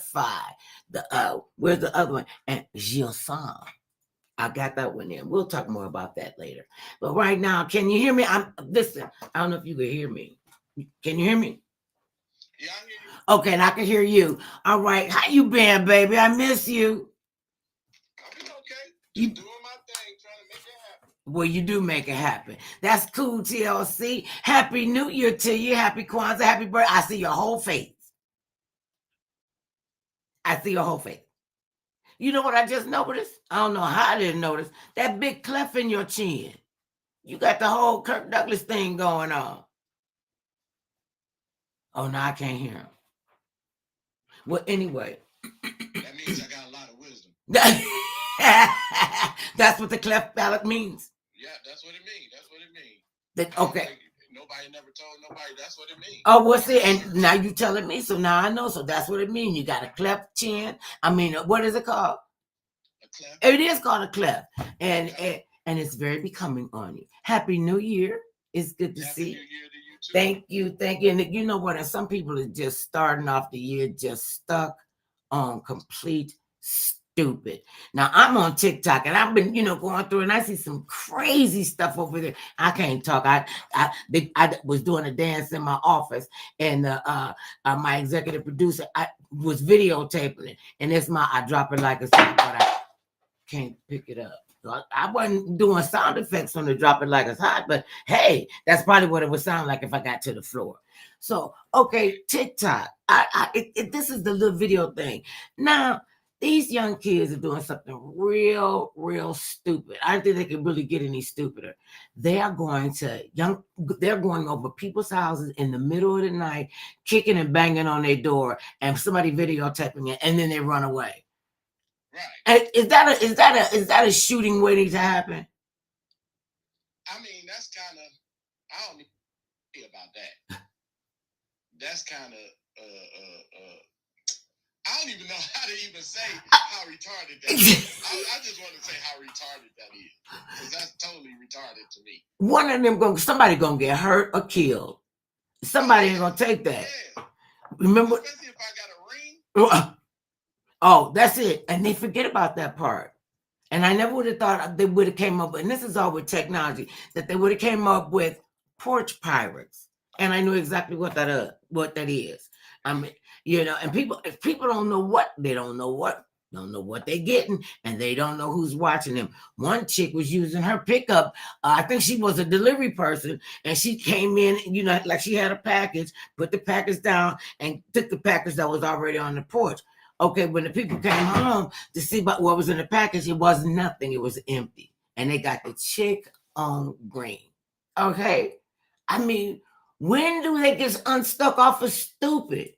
Five. Where's the other one? And Gilson. I got that one in. We'll talk more about that later. But right now, can you hear me? Listen. I don't know if you can hear me. Can you hear me? Yeah, I hear you. Okay, and I can hear you. All right. How you been, baby? I miss you. I've been okay. Just doing my thing, trying to make it happen. Well, you do make it happen. That's cool, TLC. Happy New Year to you. Happy Kwanzaa. Happy birthday. I see your whole face. I see your whole face. You know what I just noticed? I don't know how I didn't notice. That big cleft in your chin. You got the whole Kirk Douglas thing going on. Oh, no, I can't hear him. Well, anyway. That means I got a lot of wisdom. That's what the cleft palate means. Yeah, that's what it means. That's what it means. Okay. Nobody never told nobody that's what it means. Oh, what's it? And now you telling me, so now I know. So that's what it means. You got a cleft chin. I mean, what is it called? A cleft. It is called a cleft, and it's very becoming on you. Happy New Year! It's good to see. Happy New Year to you too. Thank you. And you know what? And some people are just starting off the year just stuck on complete stupid. Now I'm on TikTok and I've been, going through and I see some crazy stuff over there. I can't talk. I was doing a dance in my office and my executive producer, I was videotaping it, and it's I drop it like a song, but I can't pick it up. I wasn't doing sound effects on the drop it like it's hot, but hey, that's probably what it would sound like if I got to the floor. So, okay, TikTok. This is the little video thing. Now, these young kids are doing something real, real stupid. I don't think they can really get any stupider. They're going over people's houses in the middle of the night, kicking and banging on their door, and somebody videotaping it, and then they run away. Right. Is that a shooting waiting to happen? I mean, that's kind of, I don't know about that. That's kind of, I don't even know how to even say how retarded that is. I just want to say how retarded that is, because that's totally retarded to me. One of them somebody gonna get hurt or killed. Somebody ain't gonna take that. Yeah. Remember, especially if I got a ring. Oh, that's it. And they forget about that part. And I never would have thought they would have came up with, and this is all with technology, that they would have came up with porch pirates. And I knew exactly what that is. I mean, and if people don't know what they're getting, and they don't know who's watching them. One chick was using her pickup. I think she was a delivery person, and she came in, like she had a package, put the package down, and took the package that was already on the porch. Okay, when the people came home to see about what was in the package, it was nothing. It was empty. And they got the chick on green. Okay? I mean, when do they get unstuck off of stupid?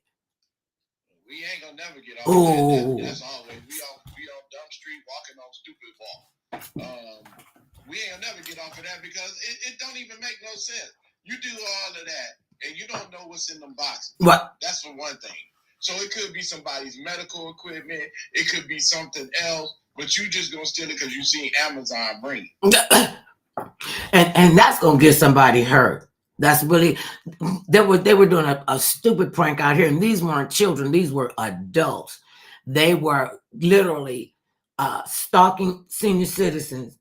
We ain't gonna never get off of that. That's always. We on dumb street walking on stupid wall. We ain't gonna never get off of that because it don't even make no sense. You do all of that and you don't know what's in them boxes. What? That's for one thing. So it could be somebody's medical equipment. It could be something else, but you just gonna steal it because you seen Amazon bring it. and that's gonna get somebody hurt. That's really they were doing a stupid prank out here, and these weren't children; these were adults. They were literally stalking senior citizens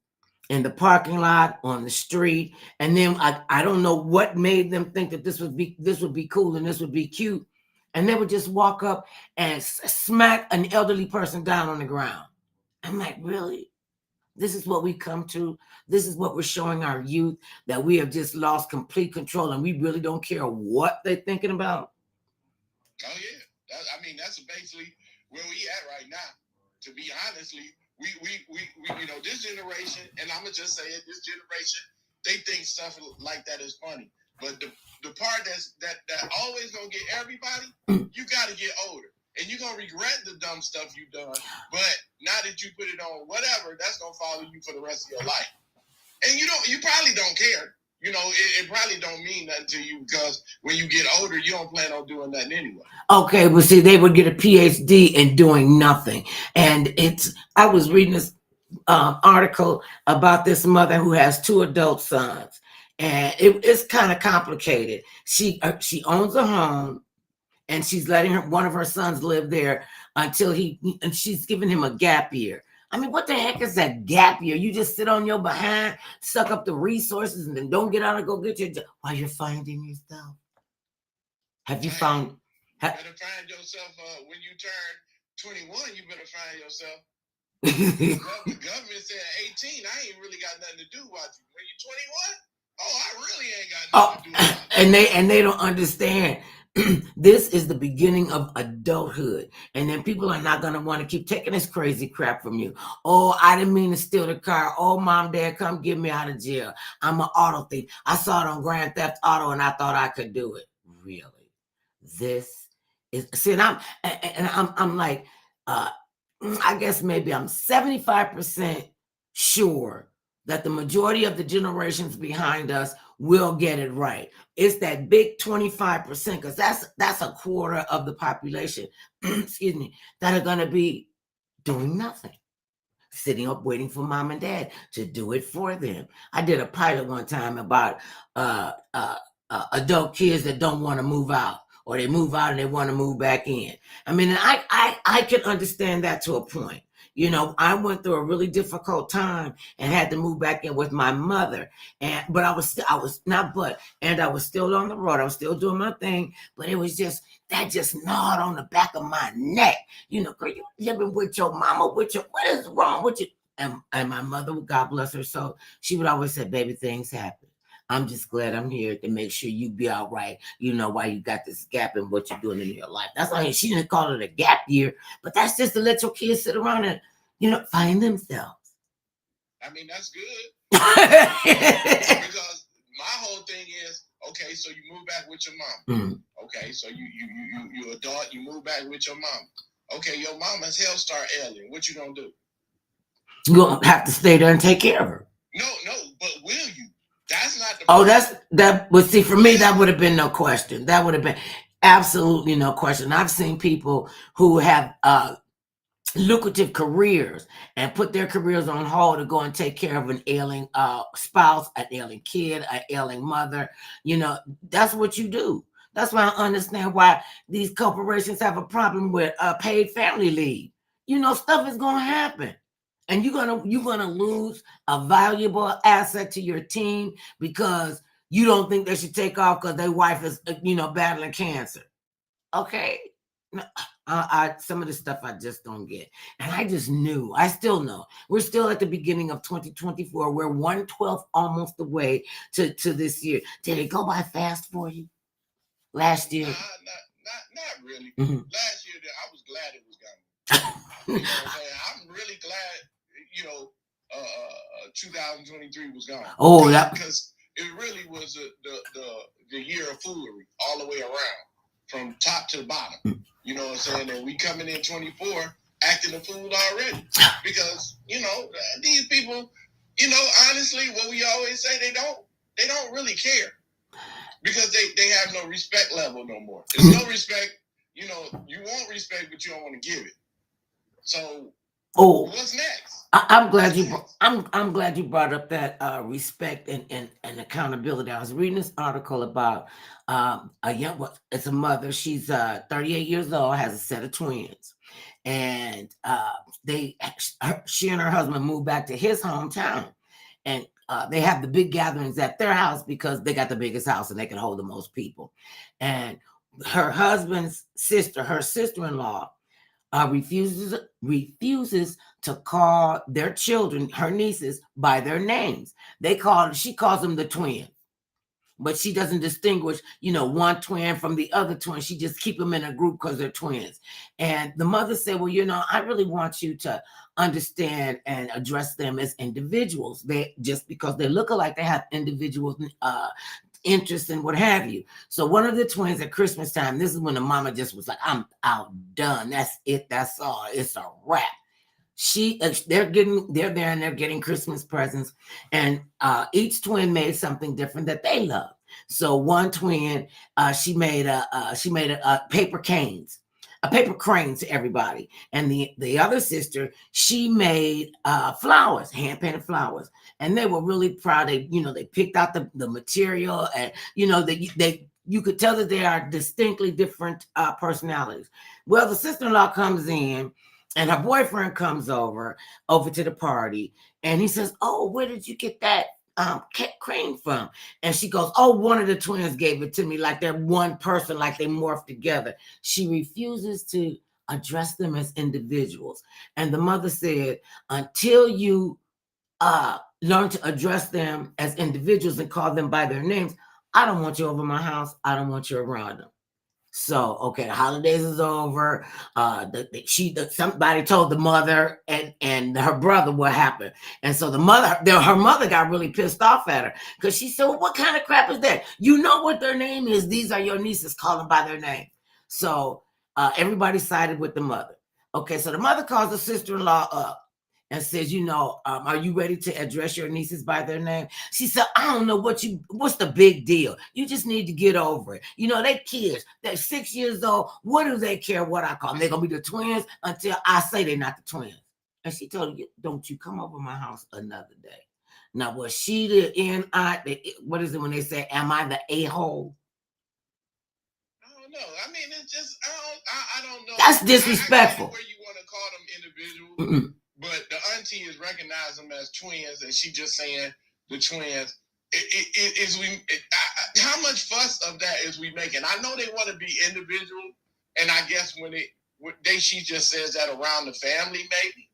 in the parking lot, on the street, and then I don't know what made them think that this would be cool and this would be cute. And they would just walk up and smack an elderly person down on the ground. I'm like, really? This is what we come to. This is what we're showing our youth, that we have just lost complete control and we really don't care what they're thinking about. Oh, yeah. That's basically where we at right now. To be honestly, we this generation, and I'm going to just say it, this generation, they think stuff like that is funny. But the part that always gonna get everybody, you gotta get older. And you're gonna regret the dumb stuff you've done. But now that you put it on whatever, that's gonna follow you for the rest of your life. And you probably don't care. It probably don't mean nothing to you because when you get older, you don't plan on doing nothing anyway. Okay, well, see, they would get a PhD in doing nothing. And I was reading this article about this mother who has 2 adult sons. And it's kind of complicated. She owns a home, and she's letting one of her sons live there until and she's giving him a gap year. I mean, what the heck is that gap year? You just sit on your behind, suck up the resources, and then don't get out and go get your job while you're finding yourself. Have you found? You better find yourself when you turn 21. You better find yourself. The government said 18. I ain't really got nothing to do with you. When you're 21, oh, I really ain't got nothing to do with you. And they don't understand. This is the beginning of adulthood, and then people are not going to want to keep taking this crazy crap from you. Oh, I didn't mean to steal the car. Oh, mom, dad, come get me out of jail. I'm an auto thief. I saw it on Grand Theft Auto and I thought I could do it. Really? This is, see, and I'm like, I guess maybe I'm 75% sure that the majority of the generations behind us will get it right. It's that big 25%, because that's a quarter of the population, excuse me, that are going to be doing nothing, sitting up waiting for mom and dad to do it for them. I did a pilot one time about adult kids that don't want to move out, or they move out and they want to move back in. I mean, I can understand that to a point. You know, I went through a really difficult time and had to move back in with my mother. But I was still on the road. I was still doing my thing, but it was just gnawed on the back of my neck. You know, girl, you living with your mama, what is wrong with you? And my mother, God bless her soul, she would always say, baby, things happen. I'm just glad I'm here to make sure you be all right. You know, why you got this gap in what you're doing in your life. That's why she didn't call it a gap year, but that's just to let your kids sit around and, you know, find themselves. I mean, that's good. Because my whole thing is, okay, so you move back with your mom. Mm-hmm. Okay, so you adult, you move back with your mom. Okay, your mama's health start ailing. What you gonna do? You're gonna have to stay there and take care of her. No, but will you? That's not the problem. But see, for me, that would have been no question. That would have been absolutely no question. I've seen people who have lucrative careers and put their careers on hold to go and take care of an ailing spouse, an ailing kid, an ailing mother. You know, that's what you do. That's why I understand why these corporations have a problem with paid family leave. You know, stuff is going to happen. And you're gonna lose a valuable asset to your team because you don't think they should take off because their wife is, you know, battling cancer. Okay, some of the stuff I just don't get, and I still know. We're still at the beginning of 2024. We're 1/12 almost the way to this year. Did it go by fast for you last year? Not really. Mm-hmm. Last year, I was glad it was gone. You know what I'm saying? I'm really glad. You know, 2023 was gone. Oh, because it really was the year of foolery all the way around, from top to the bottom. You know what I'm saying? And we coming in 24 acting a fool already, because you know these people. You know, honestly, what we always say, they don't really care, because they have no respect level no more. There's no respect. You know, you want respect, but you don't want to give it. So. Oh, what's next? I'm glad you brought up that respect and accountability. I was reading this article about it's a mother. She's 38 years old, has a set of twins, and she and her husband moved back to his hometown, and they have the big gatherings at their house because they got the biggest house and they can hold the most people. And her husband's sister, her sister-in-law, refuses to call their children, her nieces, by their names. She calls them the twin, but she doesn't distinguish, you know, one twin from the other twin. She just keep them in a group because they're twins. And the mother said, well, you know, I really want you to understand and address them as individuals. They just because they look alike, they have individual interests and what have you. So one of the twins at Christmas time, this is when the mama just was like, I'm outdone. That's it. That's all. It's a wrap. They're there and they're getting Christmas presents, and each twin made something different that they love. So one twin, she made a paper canes, a paper crane to everybody, and the other sister, she made flowers, hand painted flowers, and they were really proud. They picked out the material, and you know you could tell that they are distinctly different personalities. Well, the sister-in-law comes in and her boyfriend comes over to the party, and he says, "Oh, where did you get that cream from?" And she goes, "Oh, one of the twins gave it to me," like they're one person, like they morphed together. She refuses to address them as individuals. And the mother said, until you learn to address them as individuals and call them by their names, I don't want you over my house. I don't want you around them. So, okay, the holidays is over. Somebody told the mother and her brother what happened, and so her mother got really pissed off at her because she said, well, "What kind of crap is that? You know what their name is. These are your nieces. Call them by their name." So everybody sided with the mother. Okay, so the mother calls the sister-in-law up and says, "Are you ready to address your nieces by their name?" She said, "I don't know what's the big deal? You just need to get over it. They kids. They're 6 years old. What do they care what I call them? They're going to be the twins until I say they're not the twins." And she told him, "Don't you come over my house another day." Now, was she what is it when they say, am I the a-hole? I don't know. I mean, it's just, I don't know. That's disrespectful. I where you want to call them individuals. Mm-mm. But the auntie is recognizing them as twins, and she just saying the twins. How much fuss of that is we making? I know they want to be individual, and I guess she just says that around the family, maybe.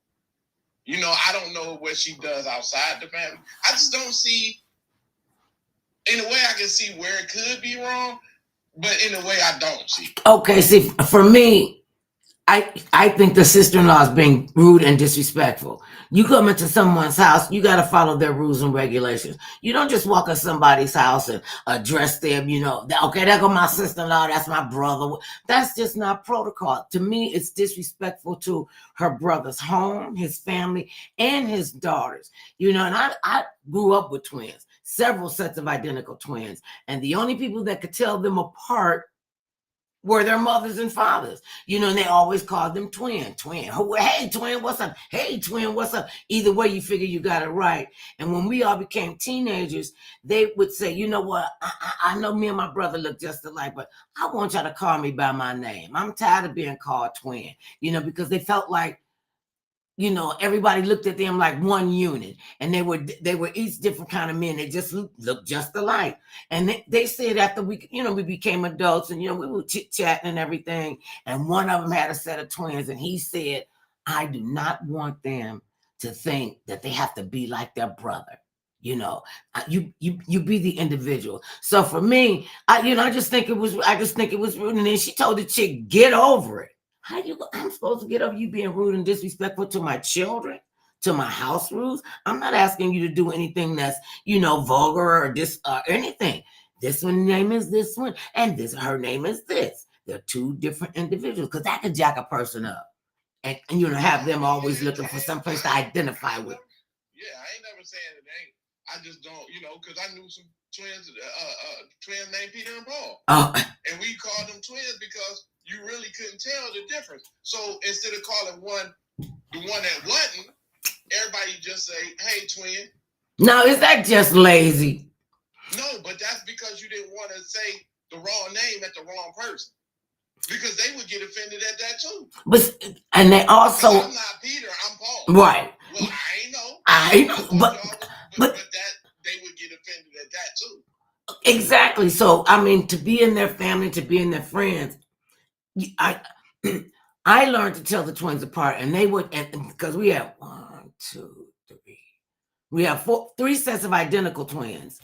I don't know what she does outside the family. I just don't see. In a way, I can see where it could be wrong, but in a way, I don't see. Okay, see, for me, I think the sister-in-law is being rude and disrespectful. You come into someone's house, you got to follow their rules and regulations. You don't just walk in somebody's house and address them, okay, there go my sister-in-law, that's my brother. That's just not protocol. To me, it's disrespectful to her brother's home, his family, and his daughters. And I grew up with twins, several sets of identical twins, and the only people that could tell them apart were their mothers and fathers, and they always called them twin. Hey, twin, what's up? Hey, twin, what's up? Either way, you figure you got it right. And when we all became teenagers, they would say, "You know what? I know me and my brother look just alike, but I want y'all to call me by my name. I'm tired of being called twin," because they felt like, everybody looked at them like one unit, and they were each different kind of men. They just looked just alike. And they said after we became adults and, we were chit-chatting and everything, and one of them had a set of twins, and he said, "I do not want them to think that they have to be like their brother. You be the individual." So for me, I just think it was rude. And then she told the chick, "Get over it." I'm supposed to get over you being rude and disrespectful to my children, to my house rules? I'm not asking you to do anything that's, vulgar or anything. This one's name is this one, and her name is this. They're two different individuals, because that could jack a person up. And have them always looking for some place to identify with. Yeah, I ain't never saying it ain't. I just don't, because I knew some twins named Peter and Paul. Oh. And we called them twins because you really couldn't tell the difference. So instead of calling the one that wasn't, everybody just say, "Hey, twin." Now, is that just lazy? No, but that's because you didn't want to say the wrong name at the wrong person. Because they would get offended at that too. And they also, I'm not Peter, I'm Paul. Right. Well, I know, but that they would get offended at that too. Exactly. So to be in their family, to be in their friends, I learned to tell the twins apart, and they would, because we have 1, 2, 3. We have 3 sets of identical twins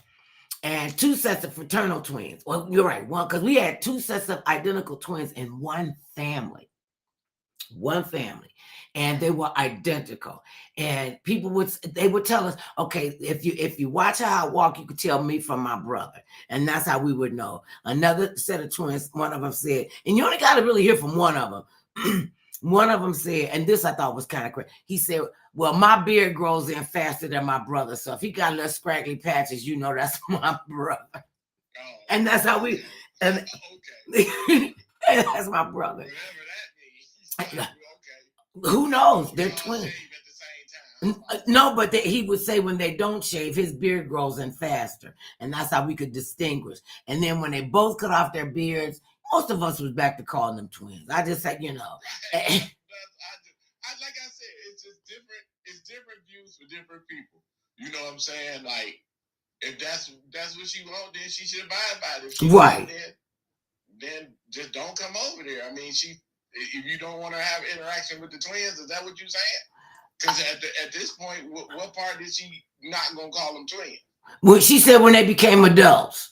and 2 sets of fraternal twins. Well, you're right. One, because we had 2 sets of identical twins in one family. And they were identical. And people would tell us, "Okay, if you watch how I walk, you could tell me from my brother." And that's how we would know. Another set of twins, one of them said, and you only got to really hear from one of them. One of them said, and this I thought was kind of crazy. He said, "Well, my beard grows in faster than my brother. So if he got little scraggly patches, that's my brother." Oh, and that's how we, and, okay. And that's my brother. Whatever that means. Who knows? They're twins. No, but he would say when they don't shave, his beard grows in faster. And that's how we could distinguish. And then when they both cut off their beards, Most of us was back to calling them twins. I just said, like I said, it's just different. It's different views for different people. You know what I'm saying? Like, if that's what she want, then she should abide by it. If she right. Then just don't come over there. I mean, if you don't want to have interaction with the twins, is that what you're saying? Because at this point, what part is she not gonna call them twins? Well, she said when they became adults.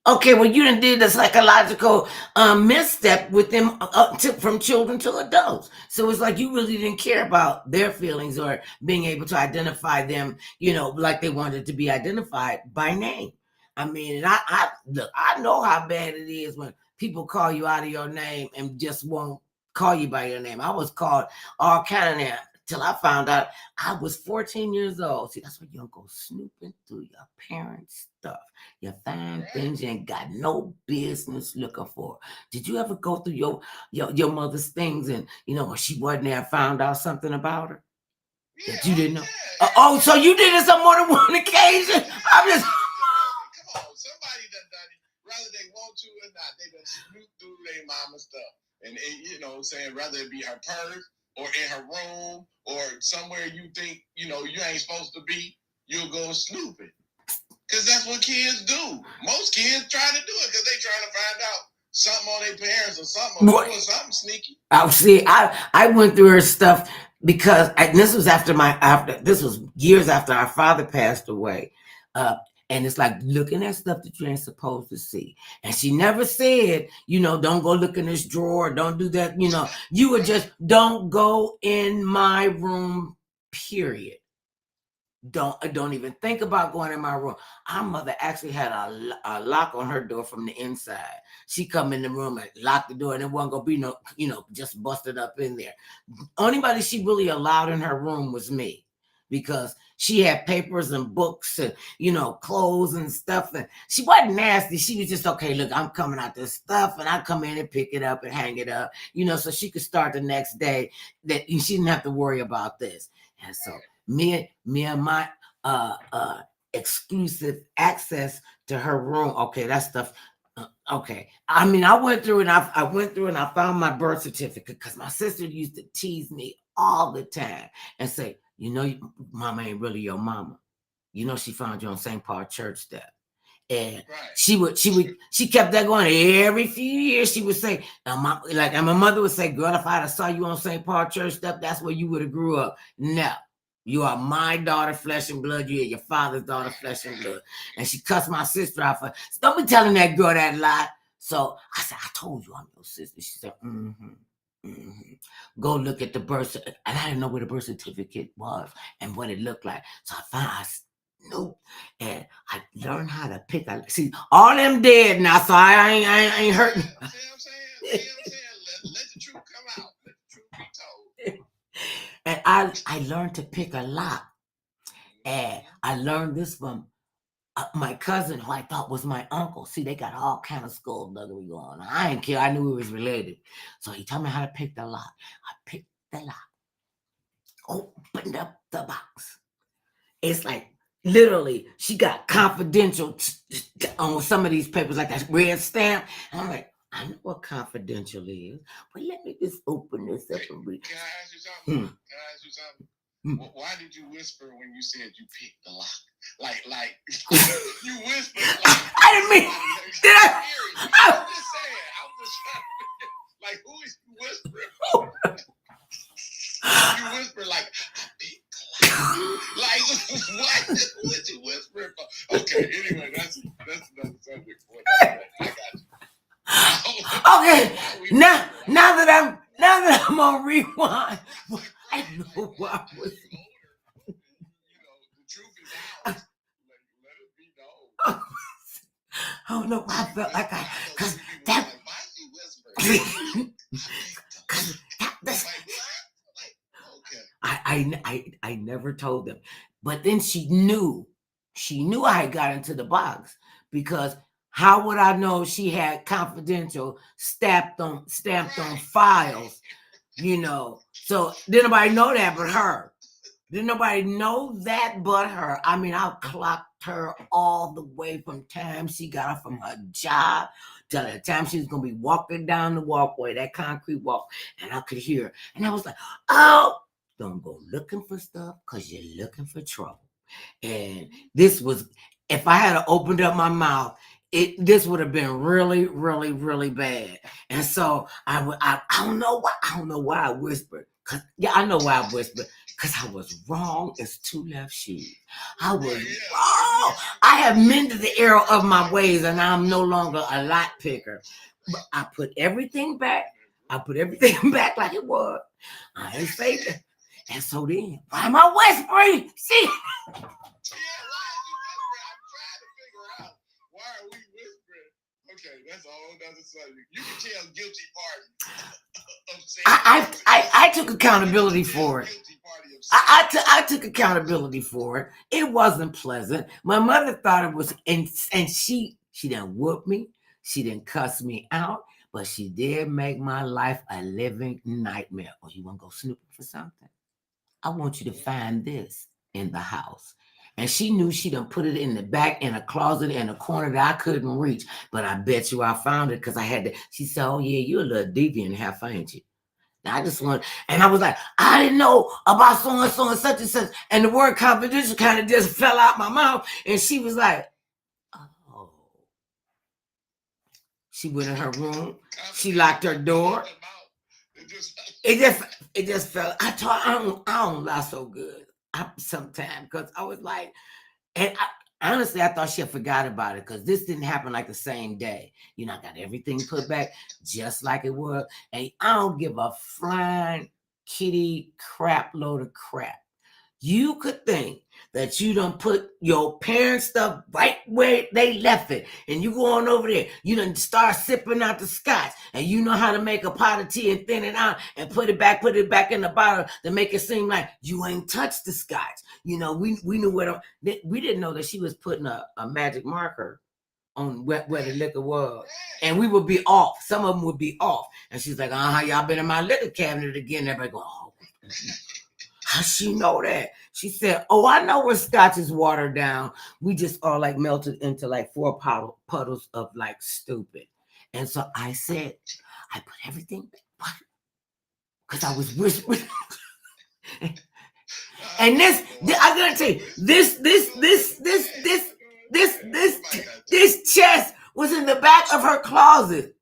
Okay, well, you done did the psychological misstep with them from children to adults. So it's like you really didn't care about their feelings or being able to identify them, like they wanted to be identified by name. I mean, and I look, I know how bad it is when people call you out of your name and just won't call you by your name. I was called all kind of names till I found out I was 14 years old. See, that's why you don't go snooping through your parents' stuff. You find things you ain't got no business looking for. Did you ever go through your mother's things and she wasn't there and found out something about her that you didn't know? Oh, so you did it on more than one occasion? I'm just come on, somebody done it. Whether they want to or not, they done snoop through their mama's stuff. And saying whether it be her purse or in her room or somewhere you think, you ain't supposed to be, you'll go snooping. Because that's what kids do. Most kids try to do it because they trying to find out something on their parents or something, or doing something sneaky. I went through her stuff because this was years after our father passed away. And it's like looking at stuff that you ain't supposed to see. And she never said, don't go look in this drawer. Don't do that. You would just don't go in my room, period. Don't even think about going in my room. Our mother actually had a lock on her door from the inside. She come in the room and lock the door, and it wasn't gonna be no, just busted up in there. Only she really allowed in her room was me, because she had papers and books and clothes and stuff, and she wasn't nasty. She was just, okay, look, I'm coming out this stuff, and I come in and pick it up and hang it up, so she could start the next day, that she didn't have to worry about this. And so me and my exclusive access to her room, okay, that stuff. Okay, I mean, I went through and I found my birth certificate, because my sister used to tease me all the time and say, mama ain't really your mama. She found you on St. Paul church step. And she kept that going every few years. She would say, and my mother would say, girl, if I'd have saw you on St. Paul church step, that's where you would have grew up. No. You are my daughter, flesh and blood. You are your father's daughter, flesh and blood. And she cussed my sister out for, don't be telling that girl that lie. So I said, I told you I'm your sister. She said, Go look at the birth. And I didn't know where the birth certificate was and what it looked like. So I snooped and I learned how to pick. See, all them dead now, so I ain't hurting. See what I'm saying? Let the truth come out. Let the truth be told. And I learned to pick a lock. And I learned this from my cousin, who I thought was my uncle. See, they got all kind of skullduggery going on. I didn't care. I knew we was related. So he taught me how to pick the lock. I picked the lock. Opened up the box. It's like, literally, she got confidential on some of these papers, like that red stamp. And I'm like, I know what confidential is, but let me just open this up and read. Can I ask you something? Why did you whisper when you said you picked the lock? Like you whispered. I didn't mean. Did I? I'm just saying. I'm just trying to, like, who is you whispering? You whisper like, like what? Who is you whispering for? Okay. Anyway, that's another subject for another day. I got you. Okay, now that I'm on rewind, I know why I was. The truth is out. Let it be known. I don't know why I felt like because that. Why is he whispering? I never told them, but then she knew I got into the box, because how would I know she had confidential stamped on files, So didn't nobody know that but her. Didn't nobody know that but her. I mean, I'll clock her all the way from time she got off from her job till the time she was gonna be walking down the walkway, that concrete walk, and I could hear her. And I was like, oh, don't go looking for stuff because you're looking for trouble. And this was, if I had opened up my mouth, this would have been really, really, really bad. And so I don't know why I whispered. Cause yeah, I know why I whispered. Because I was wrong as two left shoes. I was wrong. I have mended the error of my ways, and I'm no longer a lot picker. But I put everything back. I put everything back like it was. I ain't fake it. And so then, why am I whispering? See? Yeah, why is you whispering? I'm trying to figure out why are we whispering. Okay, that's a whole nother subject. You can tell guilty party. I took accountability for it. I took accountability for it. It wasn't pleasant. My mother thought it was, and she didn't whoop me. She didn't cuss me out, but she did make my life a living nightmare. Oh, you want to go snooping for something? I want you to find this in the house. And she knew she done put it in the back in a closet in a corner that I couldn't reach. But I bet you I found it because I had to. She said, oh, yeah, you're a little deviant half, ain't you? I just want, and I was like, I didn't know about so and so and such and such. And the word confidential kind of just fell out my mouth. And she was like, oh. She went in her room. She locked her door. It just fell. I don't lie so good sometimes because I was like, and honestly, I thought she had forgot about it because this didn't happen like the same day. You know, I got everything put back just like it was. And I don't give a flying kitty crap load of crap. You could think that you done put your parents' stuff right where they left it. And you go on over there. You done start sipping out the scotch. And you know how to make a pot of tea and thin it out and put it back in the bottle to make it seem like you ain't touched the scotch. You know, we knew we didn't know that she was putting a magic marker on where the liquor was. And we would be off. Some of them would be off. And she's like, y'all been in my liquor cabinet again. Everybody go, oh. How she know that? She said, oh, I know where scotch is watered down. We just all like melted into like 4 puddles of like stupid. And so I said, I put everything back. Because I was whispering. And I gotta tell you, this chest was in the back of her closet.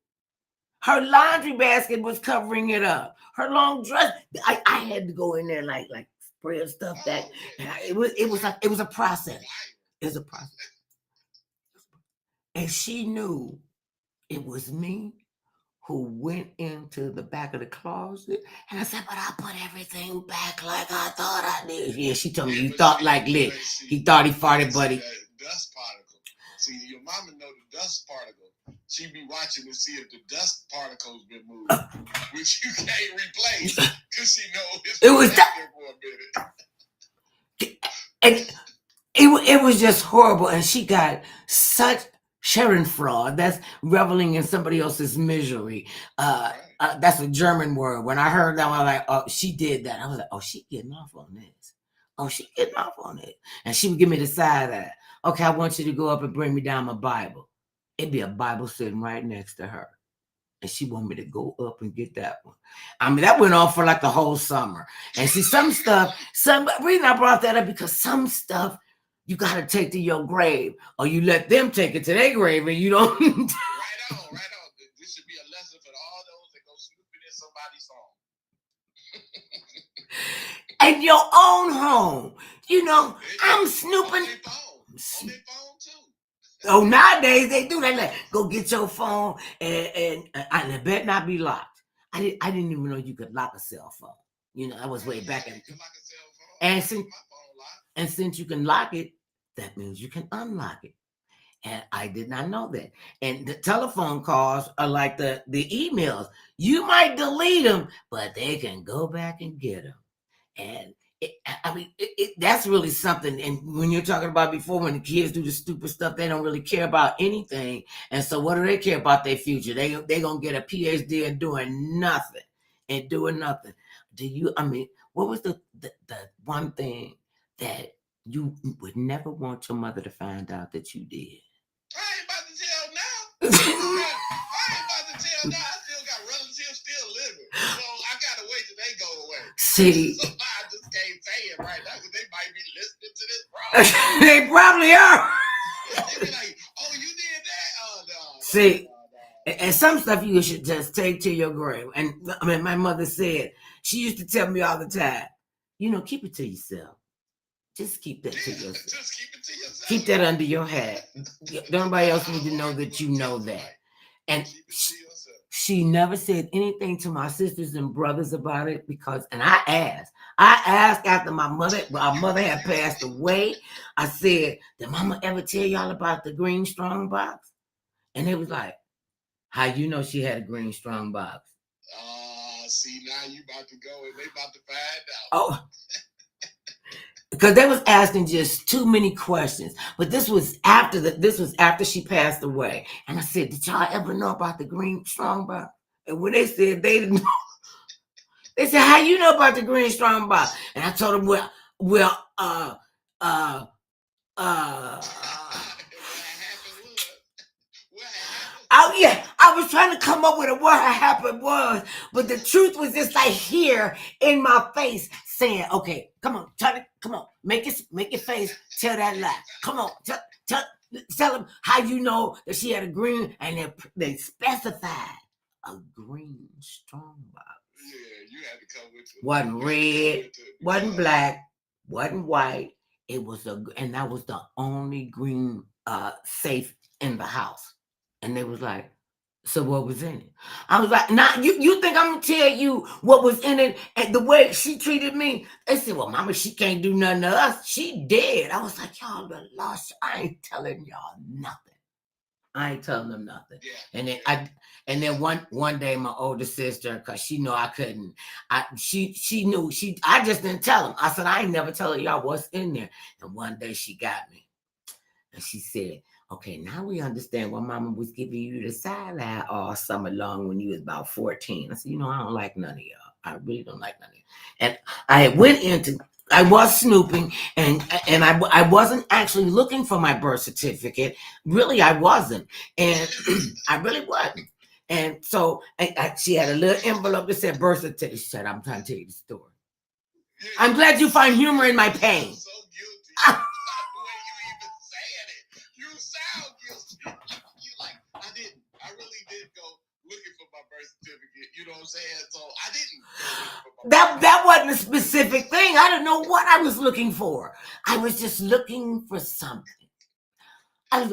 Her laundry basket was covering it up. Her long dress, I had to go in there like spread stuff that, and it was a process. It was a process. And she knew it was me who went into the back of the closet. And I said, but I put everything back like I thought I did. Yeah, she told me, you thought like lit. He thought he farted, buddy. Dust particle. See, your mama know the dust particle. She be watching to see if the dust particles been moved, which you can't replace because she know it was there for a minute. And it was just horrible. And she got such Schadenfreude. That's reveling in somebody else's misery. That's a German word. When I heard that, I was like, oh, she did that. I was like, oh, she getting off on this. Oh, she getting off on it. And she would give me the side eye. Okay, I want you to go up and bring me down my Bible. It'd be a Bible sitting right next to her. And she wanted me to go up and get that one. I mean, that went on for like the whole summer. And see, some reason I brought that up because some stuff you got to take to your grave, or you let them take it to their grave and you don't. Right on. This should be a lesson for all those that go snooping in somebody's home. And your own home. You know, I'm snooping. On their phone too. Oh, nowadays they do that. Like, go get your phone and it better not be locked. I didn't even know you could lock a cell phone. You know, that was way back in. And since you can lock it, that means you can unlock it. And I did not know that. And the telephone calls are like the emails. You might delete them, but they can go back and get them. And that's really something. And when you're talking about before, when the kids do the stupid stuff, they don't really care about anything. And so what do they care about their future? They gonna get a PhD and doing nothing. What was the one thing that You would never want your mother to find out that you did. I ain't about to tell now. I ain't about to tell now. I still got relatives still living. So I gotta wait till they go away. See, So I just can't say it right now because they might be listening to this program. they probably are. They be like, "Oh, you did that? Oh no." See, and some stuff you should just take to your grave. And I mean, my mother said, she used to tell me all the time, keep it to yourself. Just keep that to yourself. Just keep it to yourself. Keep that under your hat. Nobody else need to know that you know that. And she never said anything to my sisters and brothers about it and I asked after my mother had passed away. I said, did mama ever tell y'all about the green strong box? And they was like, how you know she had a green strong box? See, now you about to go and they about to find out. Oh, because they was asking just too many questions. But this was after she passed away. And I said, did y'all ever know about the green strong box? And when they said they didn't know, they said, how you know about the green strong box? And I told them, oh yeah, I was trying to come up with what happened was, but the truth was just like here in my face saying, okay, come on, make your face, tell that lie. Come on, tell them how you know that she had a green, and they specified a green strong box. Yeah, you had to come with it. Wasn't red, wasn't black, wasn't white. It was and that was the only green safe in the house. And they was like, so what was in it? I was like, nah, you think I'm gonna tell you what was in it and the way she treated me? They said, well, mama, she can't do nothing to us. She dead. I was like, y'all the lost. I ain't telling y'all nothing. I ain't telling them nothing. Yeah. And then one day my older sister, because she knew I couldn't, she knew I just didn't tell them. I said, I ain't never telling y'all what's in there. And one day she got me. And she said, okay, now we understand why mama was giving you the side eye all summer long when you was about 14. I said, I don't like none of y'all. I really don't like none of y'all. And I was snooping, and I wasn't actually looking for my birth certificate. Really, I wasn't. And I really wasn't. And so she had a little envelope that said birth certificate. She said, I'm trying to tell you the story. I'm glad you find humor in my pain. So guilty. I really did go looking for my birth certificate. You know what I'm saying? So I didn't. That wasn't a specific thing. I didn't know what I was looking for. I was just looking for something. I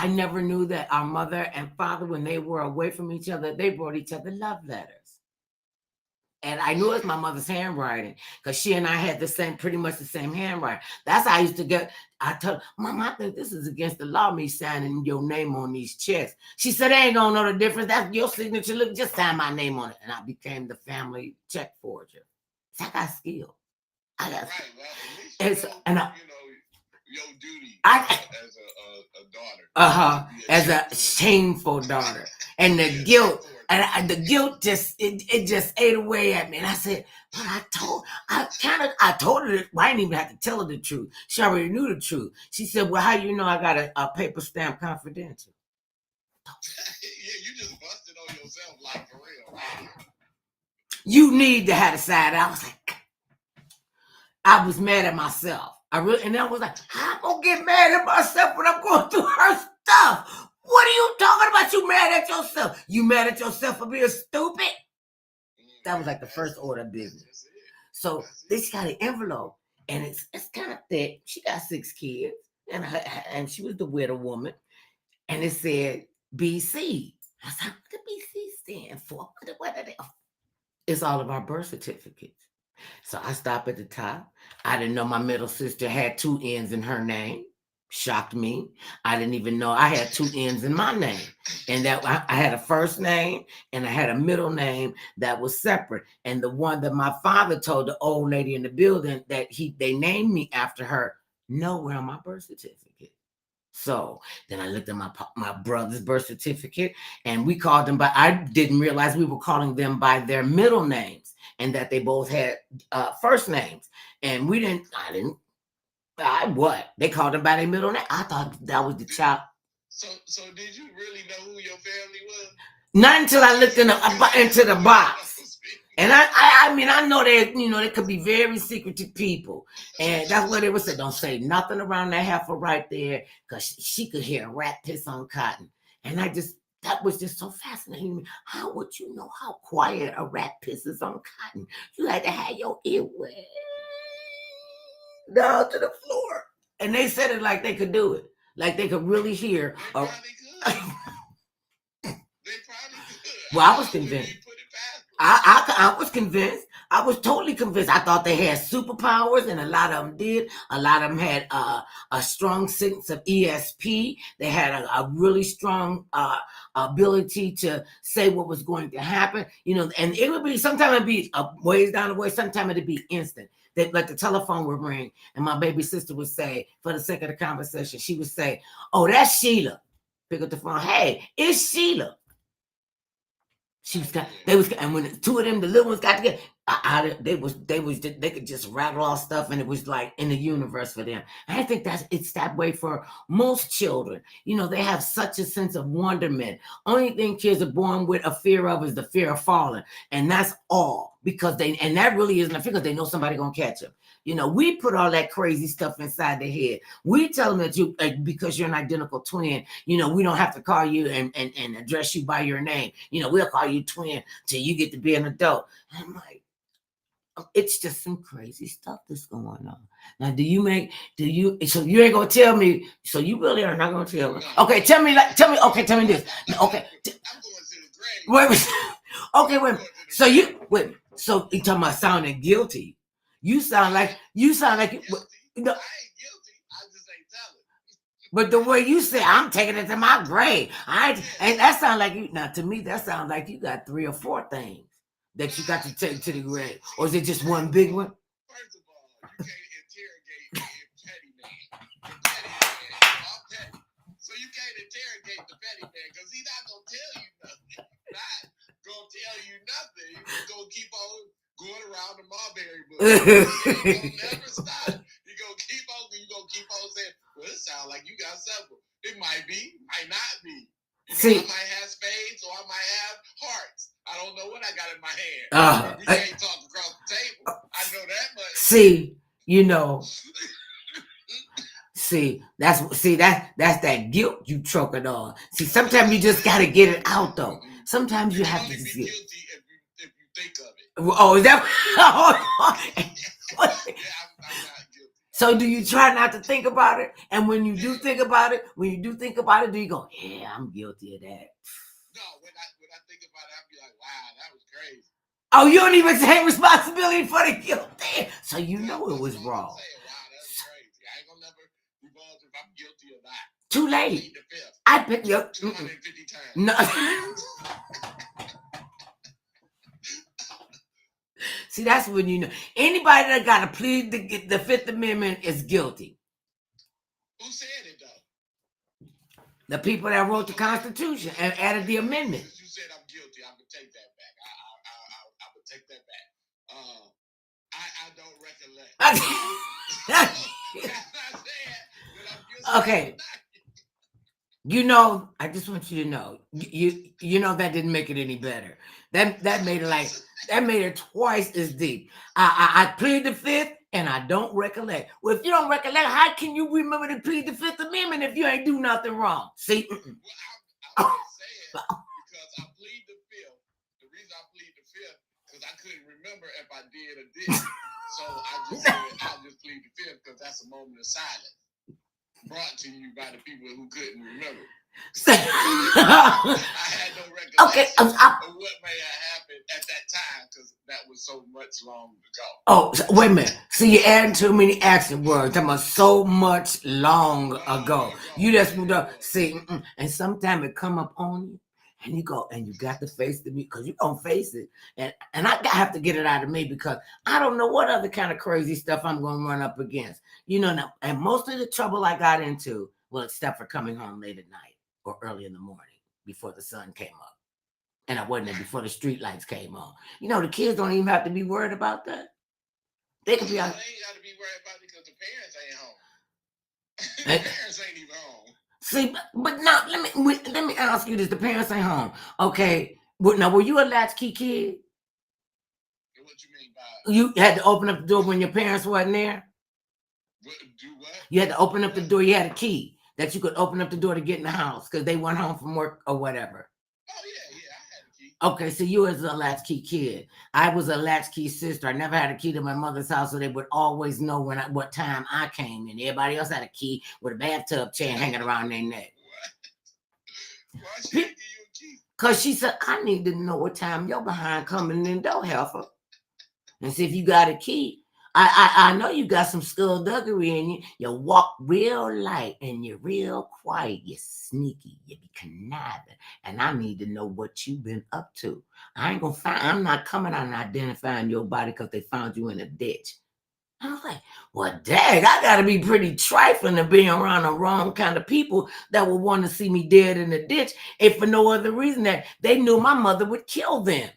never knew that our mother and father, when they were away from each other, they brought each other love letters. And I knew it was my mother's handwriting because she and I had pretty much the same handwriting. That's how I used to get. I told her, Mom, I think this is against the law, me signing your name on these checks. She said, I ain't gonna know the difference. That's your signature. Look, just sign my name on it. And I became the family check forger. So I got skill. I got skill. Your duty as a daughter. As a shameful daughter. And the guilt. And the guilt just ate away at me. And I said, but I told her that I didn't even have to tell her the truth. She already knew the truth. She said, well, how you know I got a paper stamp confidential? Yeah, you just busted on yourself like for real. Right? You need to have a side. I was mad at myself. And I was like, how am I gonna get mad at myself when I'm going through her stuff? What are you talking about? You mad at yourself? You mad at yourself for being stupid? That was like the first order of business. So this got an envelope, and it's kind of thick. She got 6 kids, and she was the widow woman. And it said BC. I said, what did BC stand for? What are they? It's all of our birth certificates. So I stopped at the top. I didn't know my middle sister had 2 N's in her name. Shocked me. I didn't even know I had 2 N's in my name. And that I had a first name and I had a middle name that was separate. And the one that my father told the old lady in the building that they named me after her, nowhere on my birth certificate. So then I looked at my brother's birth certificate, and we called them I didn't realize we were calling them by their middle names. and that they both had first names. And I what? They called them by their middle name. I thought that was the child. So did you really know who your family was? Not until I looked into the box. And I mean, I know that, they could be very secretive people. And that's what they would say. Don't say nothing around that heifer right there, because she could hear a rat piss on cotton. And that was just so fascinating to me. How would you know how quiet a rat pisses on cotton? You had to have your ear wet down to the floor. And they said it like they could do it. Like they could really hear. They probably could. Well, I was convinced. I was convinced. I was totally convinced. I thought they had superpowers, and a lot of them did. A lot of them had a strong sense of ESP. They had a really strong ability to say what was going to happen. And it would be, sometimes it'd be a ways down the way, sometimes it'd be instant. Like the telephone would ring, and my baby sister would say, for the sake of the conversation, she would say, "Oh, that's Sheila." Pick up the phone. "Hey, it's Sheila." And when the two of them, the little ones, got together, they could just rattle off stuff, and it was like in the universe for them. And I think it's that way for most children. They have such a sense of wonderment. Only thing kids are born with a fear of is the fear of falling, and that's all, because that really isn't a fear, because they know somebody gonna catch them. We put all that crazy stuff inside their head. We tell them that because you're an identical twin, we don't have to call you and address you by your name. We'll call you twin till you get to be an adult. And I'm like, it's just some crazy stuff that's going on. Now, so you ain't gonna tell me, so you really are not gonna tell me. Okay, tell me this. Okay. I'm going to the grave. Wait. Okay, wait. So you talking about sounding guilty. You sound like I ain't guilty. I just ain't telling. But the way you say, I'm taking it to my grave. And that sounds like you. Now, to me, that sounds like you got 3 or 4 things that you got to take to the grave. Or is it just one big one? First of all, you can't interrogate me in petty man. The petty man, I'm petty. So you can't interrogate the petty man, because he's not going to tell you nothing. Not going to tell you nothing. He's going to keep on going around the mulberry bush. He's going to never stop. You're going to keep on saying, well, it sounds like you got several. It might be, might not be. I might have spades, or I might have hearts. I don't know what I got in my hand. We can't talk across the table. I know that much. That's that guilt you choking on. See, sometimes you just gotta get it out, though. Sometimes you have to be just guilty if you think of it. Oh, is that? Yeah, I'm not guilty. So do you try not to think about it? And when you do think about it, do you go, yeah, I'm guilty of that? No, when I think about it, I'll be like, wow, that was crazy. Oh, you don't even take responsibility for the guilt there. So you know it was wrong. Wow, that was crazy. I ain't gonna never divulge if I'm guilty or not. Too late. I picked you up 250 times. No. See, that's when you know. Anybody that got to plead the Fifth Amendment is guilty. Who said it, though? The people that wrote the Constitution and added the amendments. You said I'm guilty. I'm going to take that back. I would take that back. I don't recollect. Okay. I just want you to know. You know that didn't make it any better. That made it twice as deep. I plead the Fifth, and I don't recollect. Well, if you don't recollect, how can you remember to plead the Fifth Amendment if you ain't do nothing wrong? See? Well, I'm saying because I plead the Fifth. The reason I plead the Fifth, because I couldn't remember if I did or didn't. So I just said I'll just plead the Fifth, because that's a moment of silence brought to you by the people who couldn't remember. I had no recollection of what may have happened at that time, because that was so much long ago. Oh, wait a minute. See, you're adding too many action words. Talking about so much long ago. You just moved up. See, and sometimes it come up on you, and you go, and you got to face the because you don't face it. And I have to get it out of me, because I don't know what other kind of crazy stuff I'm going to run up against. Now, and most of the trouble I got into, well, except for coming home late at night or early in the morning before the sun came up. And I wasn't there before the street lights came on. You know, the kids don't even have to be worried about that. They could be out. They ain't got to be worried about it because the parents ain't home. The And, parents ain't even home. see, but now let me ask you this: the parents ain't home, okay? Now, were you a latchkey kid? What you mean by You had to open up the door when your parents wasn't there. do what? You had to open up the door. You had a key that you could open up the door to get in the house because they weren't home from work or whatever. Oh yeah, I had a key. Okay, so you was a latchkey kid. I was a latchkey sister. I never had a key to my mother's house, so they would always know what time I came in. Everybody else had a key with a bathtub chain hanging around their neck. What? Why she didn't give you a key? Because she said, I need to know what time you're behind coming in, though, heifer. And see if you got a key. I know you got some skullduggery in you. You walk real light and you're real quiet. You're sneaky. You be conniving. And I need to know what you've been up to. I'm not coming out and identifying your body because they found you in a ditch. I was like, well, dang, I got to be pretty trifling to be around the wrong kind of people that would want to see me dead in the ditch, if for no other reason that they knew my mother would kill them.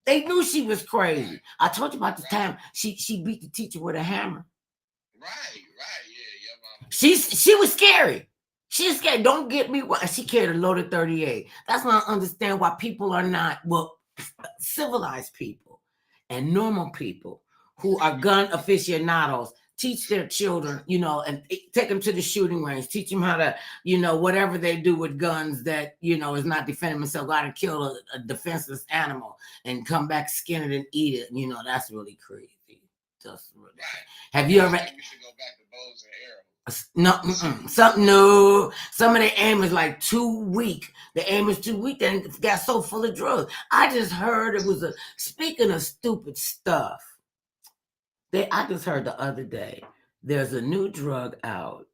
They knew she was crazy. I told you about the time she beat the teacher with a hammer. Right, yeah, mama. She was scary. She's scared. Don't get me wrong. She carried a loaded 38. That's why I understand why people are not, well, civilized people and normal people who are gun aficionados teach their children, and take them to the shooting range, teach them how to, whatever they do with guns that, is not defending themselves, go out and kill a defenseless animal and come back, skin it and eat it. That's really crazy. Just really. Right. Have you ever? We should go back to bows and arrows. No, some of the aim is like too weak. The aim is too weak. They got so full of drugs. I just heard it was speaking of stupid stuff. I just heard the other day, there's a new drug out.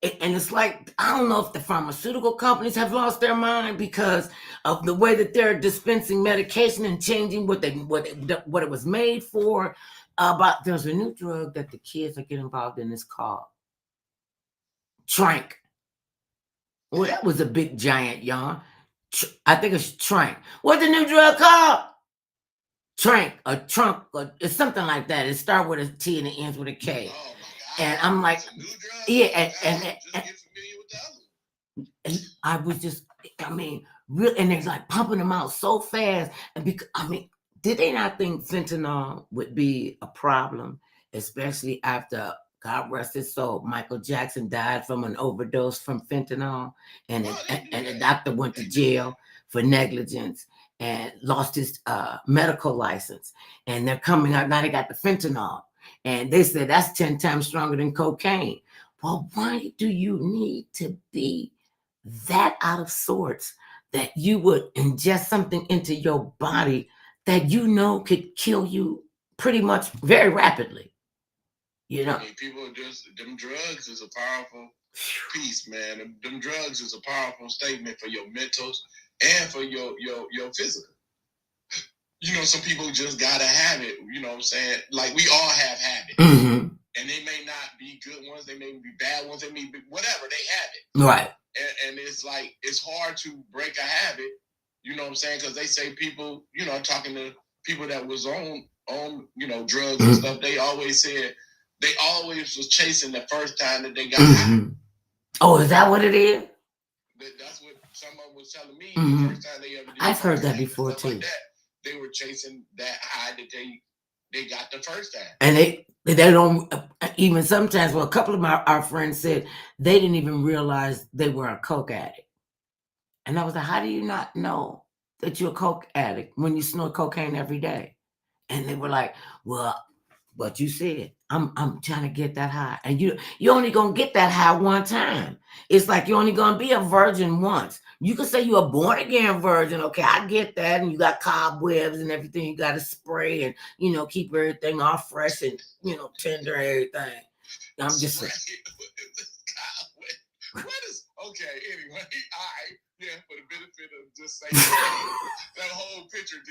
And it's like, I don't know if the pharmaceutical companies have lost their mind because of the way that they're dispensing medication and changing what it was made for. But there's a new drug that the kids are getting involved in. It's called Trank. Well, that was a big giant yawn. I think it's Trank. What's the new drug called? Trank, or trunk, or it's something like that. It starts with a T and it ends with a K. Oh my God. And I'm like, it's a new drug? yeah, Just get familiar with the other one. And I was just, real, and they're like pumping them out so fast. And because, did they not think fentanyl would be a problem, especially after, God rest his soul, Michael Jackson died from an overdose from fentanyl, and the doctor went to jail for negligence and lost his medical license. And they're coming out, now they got the fentanyl. And they said that's 10 times stronger than cocaine. Well, why do you need to be that out of sorts that you would ingest something into your body that could kill you pretty much very rapidly? People them drugs is a powerful piece, man. Them drugs is a powerful statement for your mentals and for your physical. Some people just gotta have it. You know what I'm saying? Like, we all have habits. Mm-hmm. And they may not be good ones, they may be bad ones, they may be whatever, they have it. Right. And it's like, it's hard to break a habit, you know what I'm saying? Because they say people, talking to people that was on drugs and stuff, they always said they always was chasing the first time that they got high. Oh, is that what it is? That's what someone was telling me the first time they ever did. I've heard that before too. Like that. They were chasing that high that they got the first time. And they don't even sometimes, well, a couple of our friends said they didn't even realize they were a coke addict. And I was like, how do you not know that you're a coke addict when you snort cocaine every day? And they were like, well, what you said, I'm trying to get that high. And you only gonna get that high one time. It's like you're only gonna be a virgin once. You can say you're a born again virgin. Okay, I get that. And you got cobwebs and everything. You got to spray and, keep everything all fresh and, tender and everything. I'm just saying. What is, okay, anyway, all right. Yeah, for the benefit of just saying that whole picture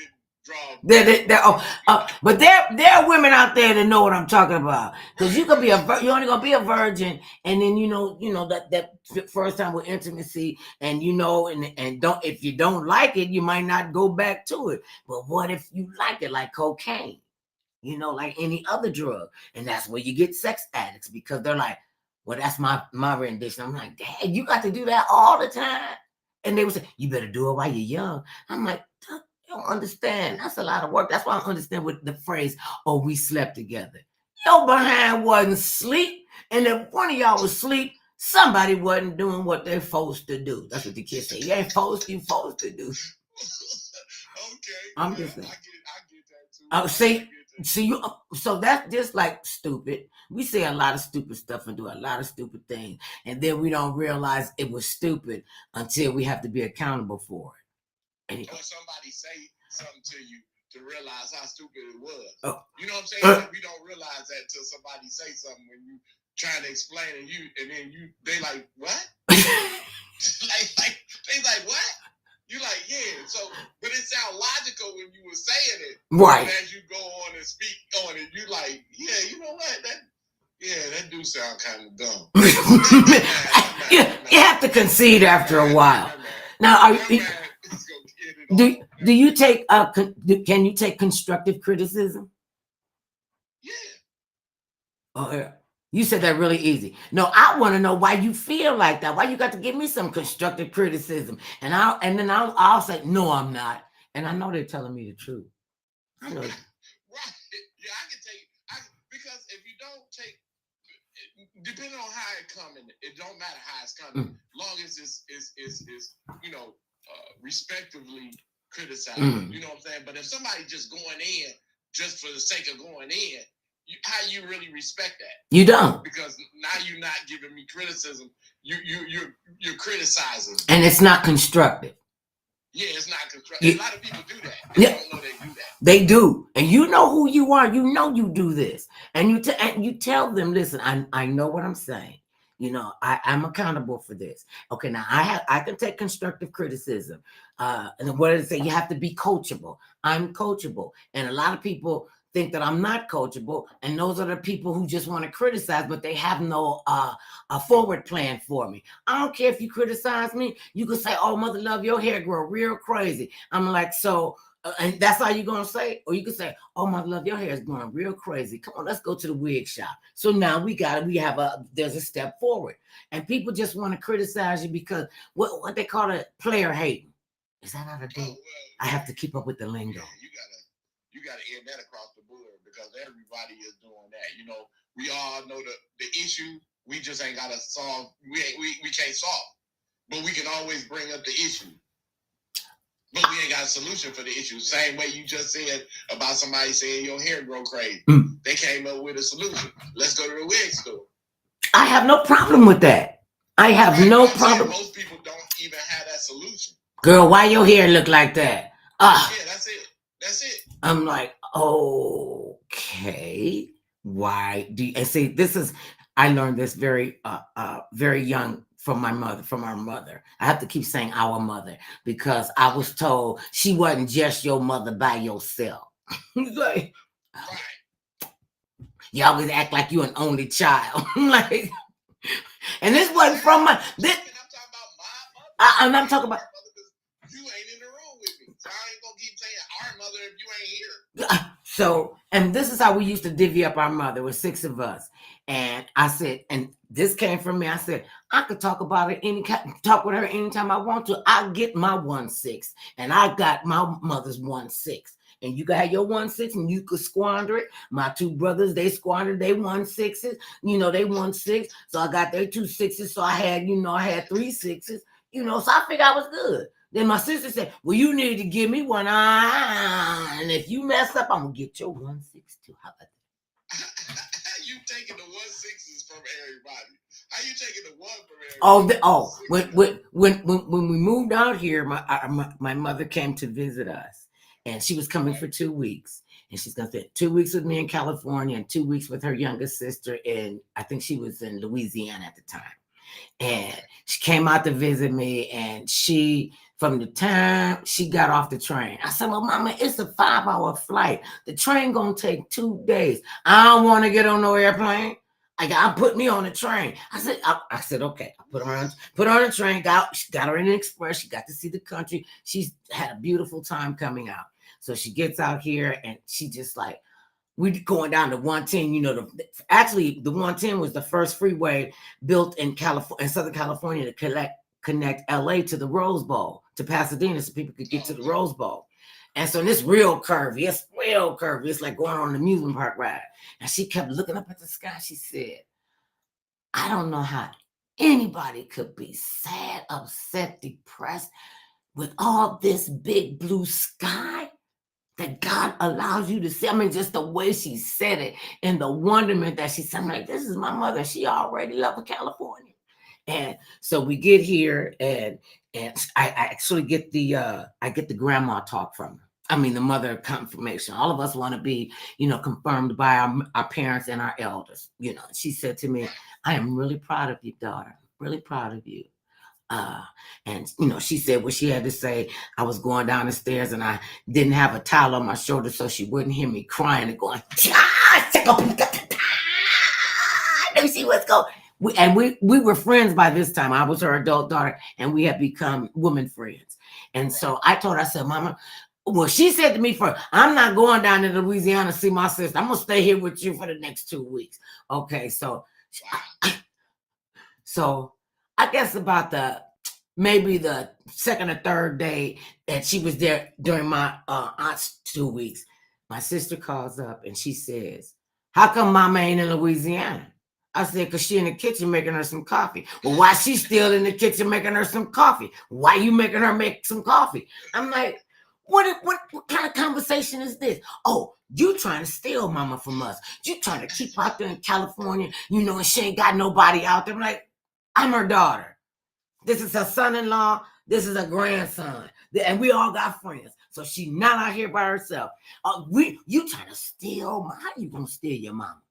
But there are women out there that know what I'm talking about. Because you could be you're only gonna be a virgin, and then you know that first time with intimacy, and and don't if you don't like it, you might not go back to it. But what if you like it, like cocaine? Like any other drug, and that's where you get sex addicts because they're like, well, that's my rendition. I'm like, Dad, you got to do that all the time, and they would say, you better do it while you're young. I'm like, you don't understand. That's a lot of work. That's why I understand with the phrase, "Oh, we slept together." Your behind wasn't asleep, and if one of y'all was asleep, somebody wasn't doing what they're supposed to do. That's what the kids say. You ain't supposed to do. Okay. I'm just saying. I get that too. See you. So that's just like stupid. We say a lot of stupid stuff and do a lot of stupid things, and then we don't realize it was stupid until we have to be accountable for it. Or somebody say something to you to realize how stupid it was. Oh. You know what I'm saying? Like, we don't realize that until somebody say something when you trying to explain it, and then they like, what? like they like, what? You like, yeah. So, but it sounds logical when you were saying it, right? And as you go on and speak on it, you like, yeah, you know what? That do sound kind of dumb. You have to concede after a while. Now, do you take can you take constructive criticism? Yeah. Oh yeah. You said that really easy. No, I want to know why you feel like that. Why you got to give me some constructive criticism? And then I'll say, no, I'm not. And I know they're telling me the truth. I know. Right. Yeah, I can take because if you don't take, depending on how it coming, it don't matter how it's coming. Long as it's respectively criticized. You know what I'm saying? But if somebody just going in just for the sake of going in, how you really respect that? You don't, because now you're not giving me criticism. You're criticizing, and it's not constructive. Yeah, it's not constructive. A lot of people do that. They don't know they do that. They do, and you know who you are. You know you do this, and you tell them, listen, I know what I'm saying. I'm accountable for this. Okay, now I can take constructive criticism. And what did it say? You have to be coachable. I'm coachable, and a lot of people think that I'm not coachable, and those are the people who just want to criticize, but they have no a forward plan for me. I don't care if you criticize me. You could say, "Oh, mother love, your hair grow real crazy." I'm like, so, and that's all you're gonna say, or you could say, "Oh, mother love, your hair is growing real crazy. Come on, let's go to the wig shop." So now there's a step forward, and people just want to criticize you because what they call it, player hating. Is that out of date? Well, I have to keep up with the lingo. You gotta end that across the board because everybody is doing that. We all know the issue. We just ain't gotta solve. We can't solve, but we can always bring up the issue. But we ain't got a solution for the issue. Same way you just said about somebody saying your hair grow crazy. They came up with a solution. Let's go to the wig store. I have no problem with that. I have no problem. Most people don't even have that solution. Girl, why your hair look like that? Yeah, that's it. I'm like, okay. Why do you, and see, I learned this very young from our mother. I have to keep saying our mother because I was told she wasn't just your mother by yourself. Like, right. You always act like you an only child. Like, and this wasn't from my. This, I'm talking about you ain't in the room with me, so I ain't gonna keep saying our mother if you ain't here. So, and this is how we used to divvy up our mother. There were 6 of us, and I said, and this came from me. I said I could talk about it talk with her anytime I want to. I get my 1/6, and I got my mother's 1/6. And you got your 1/6, and you could squander it. My 2 brothers, they squandered their 1/6s. They 1/6, so I got their 2 6s. So I had 3 6s. So I figured I was good. Then my sister said, "Well, you need to give me one. And if you mess up, I'm gonna get your 1/6 too." How about that? You taking the 1/6s from everybody? How you taking the 1 from everybody? When we moved out here, my mother came to visit us. And she was coming for 2 weeks. And she's going to spend 2 weeks with me in California and 2 weeks with her younger sister. And I think she was in Louisiana at the time. And she came out to visit me. And she from the time she got off the train. I said, well, mama, it's a 5-hour flight. The train gonna take 2 days. I don't want to get on no airplane. I put me on the train. I said, okay. I put her on the train, she got her in an express. She got to see the country. She's had a beautiful time coming out. So she gets out here and she just like, we going down to 110, you know, actually the 110 was the first freeway built in Southern California to connect LA to the Rose Bowl, to Pasadena, so people could get to the Rose Bowl. And so this real curvy, it's like going on an amusement park ride. And she kept looking up at the sky. She said, I don't know how anybody could be sad, upset, depressed with all this big blue sky that God allows you to see. I mean, just the way she said it and the wonderment that she said, I'm like, this is my mother. She already loved California. And so we get here and I actually get the grandma talk from her. I mean, the mother confirmation. All of us want to be, you know, confirmed by our parents and our elders. You know, she said to me, I am really proud of you, daughter. Really proud of you. And you know, she said what she had to say. I was going down the stairs and I didn't have a towel on my shoulder so she wouldn't hear me crying and going, let me see what's going. We were friends by this time. I was her adult daughter and we had become woman friends. And so I told her, I said, Mama, well, she said to me first, I'm not going down to Louisiana to see my sister. I'm gonna stay here with you for the next 2 weeks. Okay, so I guess about maybe the second or third day that she was there during my aunt's 2 weeks, my sister calls up and she says, how come mama ain't in Louisiana? I said, because she in the kitchen making her some coffee. Well, why she still in the kitchen making her some coffee? Why you making her make some coffee? I'm like, what kind of conversation is this? Oh, you trying to steal mama from us. You trying to keep her out there in California, you know, and she ain't got nobody out there. I'm like, I'm her daughter. This is her son-in-law. This is her grandson. And we all got friends. So she's not out here by herself. You trying to steal? How you gonna steal your mama?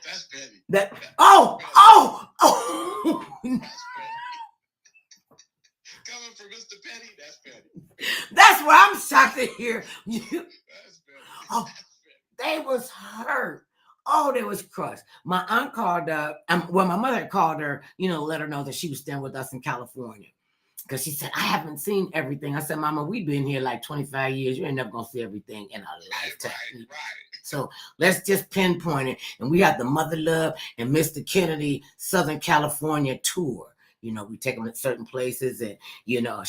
That's petty. Oh. That's petty. Coming from Mr. Petty, that's petty. That's where I'm shocked to hear. That's petty. Oh, they was hurt. Oh, they was crushed. My aunt called up. Well, my mother called her, you know, let her know that she was staying with us in California. Because she said, I haven't seen everything. I said, Mama, we've been here like 25 years. You ain't never going to see everything in our lifetime. Right. So let's just pinpoint it. And we have the Mother Love and Mr. Kennedy Southern California tour. You know, we take them to certain places and, you know,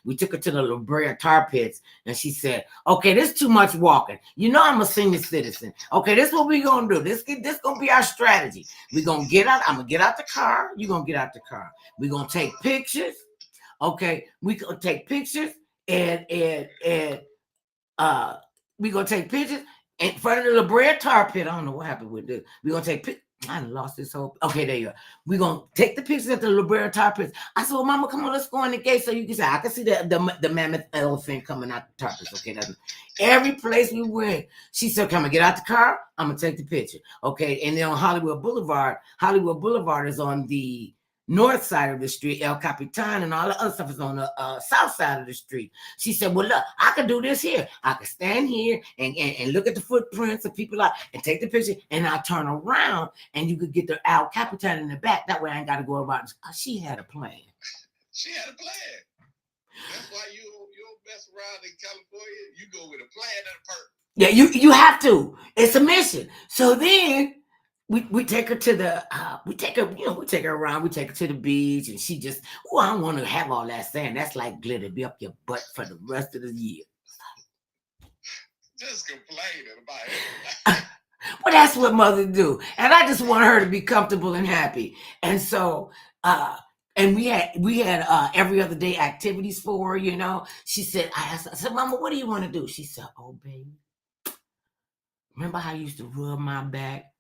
we took her to the La Brea tar pits and she said, okay, this too much walking. You know, I'm a senior citizen. Okay, this is what we going to do. This going to be our strategy. We're going to get out. I'm going to get out the car. You're going to get out the car. We're going to take pictures. Okay, we going to take pictures and we going to take pictures in front of the La Brea tar pit. I don't know what happened with this. We're going to take pictures. I lost this whole. Okay, there you are. We're going to take the pictures at the La Brea tar pits. I said, well, Mama, come on, let's go in the gate so you can say, I can see the mammoth elephant coming out the tar pits. Okay, every place we went, she said, come on, get out the car. I'm going to take the picture. Okay, and then on Hollywood Boulevard is on the north side of the street. El Capitan and all the other stuff is on the south side of the street. She said, well, look, I could do this here. I could stand here and look at the footprints of people out and take the picture, and I'll turn around and you could get the El Capitan in the back. That way I ain't got to go about it. She had a plan. She had a plan. That's why you don't mess around in California. You go with a plan and a purpose. Yeah, you have to. It's a mission. So then we take her to we take her around, we take her to the beach, and she just, I don't want to have all that sand. That's like glitter, be up your butt for the rest of the year. Just complaining about it. Well, that's what mothers do. And I just want her to be comfortable and happy. And so, and we had every other day activities for her, you know. She said, I said, Mama, what do you want to do? She said, oh, baby, remember how you used to rub my back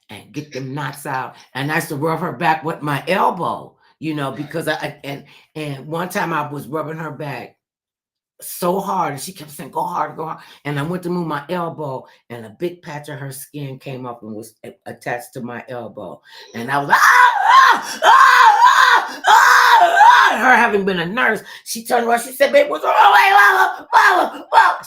and get them knots out? And I used to rub her back with my elbow, you know, because and one time I was rubbing her back so hard and she kept saying, go hard, go hard. And I went to move my elbow and a big patch of her skin came up and was attached to my elbow. And I was like, Her having been a nurse, she turned around. She said, "Baby, what's wrong? Wait, mama.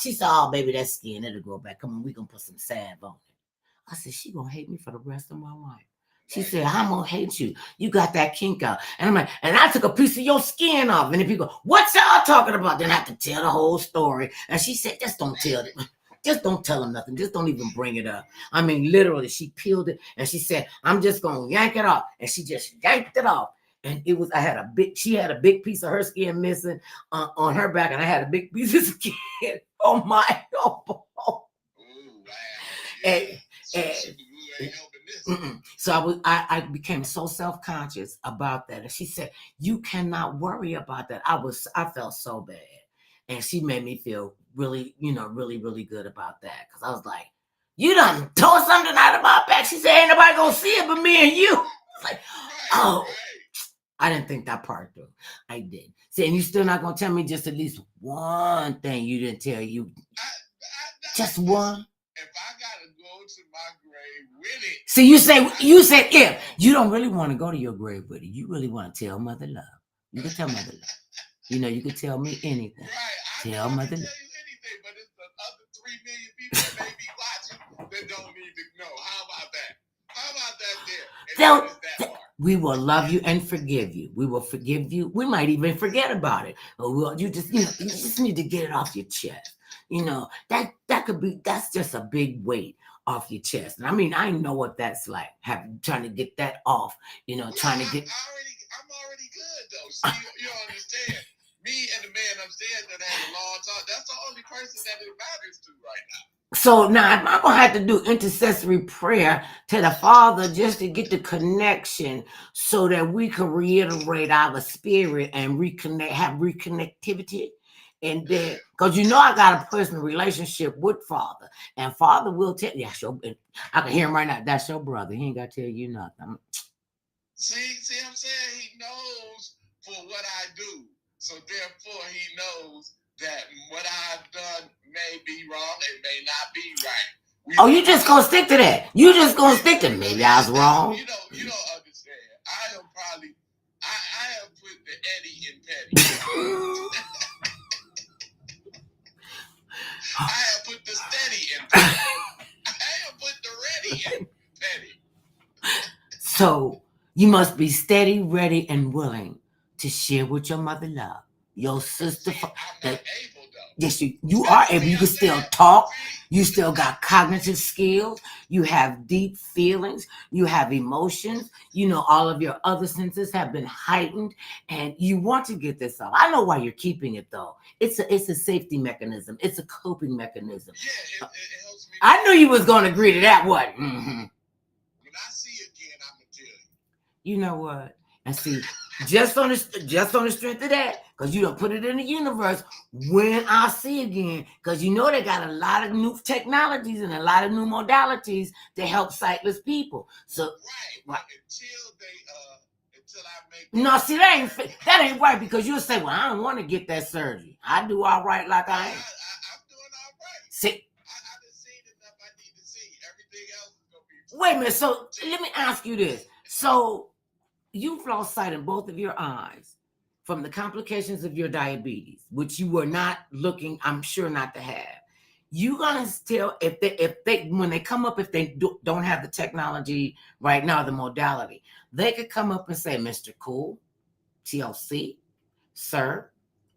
She said, "Oh, baby, that's skin. It'll go back. Come on, we gonna put some salve on it." I said, "She gonna hate me for the rest of my life." She said, "I'm gonna hate you. You got that kink out." And I'm like, "And I took a piece of your skin off." And then people go, "What y'all talking about?" Then I have to tell the whole story. And she said, "Just don't tell them. Just don't tell them nothing. Just don't even bring it up." I mean, literally, she peeled it and she said, "I'm just gonna yank it off." And she just yanked it off. And it was, she had a big piece of her skin missing on her back, and I had a big piece of skin on my elbow. Oh, wow. Yeah. So I became so self-conscious about that. And she said, "You cannot worry about that." I felt so bad. And she made me feel really, really, really good about that. Because I was like, "You done told something out of my back." She said, "Ain't nobody gonna see it but me and you." I was like, oh. I didn't think that part through. I did. See, and you still not gonna tell me just at least one thing you didn't tell you. Just one. If I gotta go to my grave with it. See, you said if you don't really want to go to your grave with it, you really want to tell Mother Love. You can tell Mother Love. You can tell me anything. Right. Tell Mother Love. Tell you anything, but it's the other 3 million people that may be watching that don't need to know. How about that? How about that there? We will love you and forgive you. We will forgive you. We might even forget about it. Or you just need to get it off your chest. That's just a big weight off your chest. And I mean, I know what that's like, trying to get that off, trying to get. I'm already good though. See, you understand? Me and the man upstairs that had a long talk, that's the only person that it matters to right now. So now I'm going to have to do intercessory prayer to the Father just to get the connection so that we can reiterate our spirit and have reconnectivity. And then, because I got a personal relationship with Father, and Father will tell you, I can hear him right now, that's your brother. He ain't got to tell you nothing. See, I'm saying he knows for what I do. So therefore he knows that what I've done may be wrong, it may not be right. You just gonna stick to that. You just gonna stick to maybe I was wrong. You don't understand. I have put the Eddie in petty. I have put the steady in petty. I have put the ready in petty. So you must be steady, ready, and willing to share with your Mother Love, your sister. I'm not able though. Yes, you are able. You can still talk. You still got cognitive skills. You have deep feelings. You have emotions. All of your other senses have been heightened, and you want to get this off. I know why you're keeping it though. It's a safety mechanism. It's a coping mechanism. Yeah, it helps me. I knew you was going to agree to that one. Mm-hmm. When I see you again, I'm gonna tell you. You know what? And see, just on the strength of that, because you don't put it in the universe. When I see again, because they got a lot of new technologies and a lot of new modalities to help sightless people. So right. Until I make. No, see, that ain't right, because you'll say, "Well, I don't want to get that surgery. I do all right like I am." I'm doing all right. See, I done seen enough I need to see. Everything else is gonna be. Wait a minute. So let me ask you this. So you've lost sight in both of your eyes from the complications of your diabetes, which you were not looking, I'm sure, not to have. You gonna still, if they when they come up, if they don't have the technology right now, the modality, they could come up and say, "Mr. Cool, TLC, sir,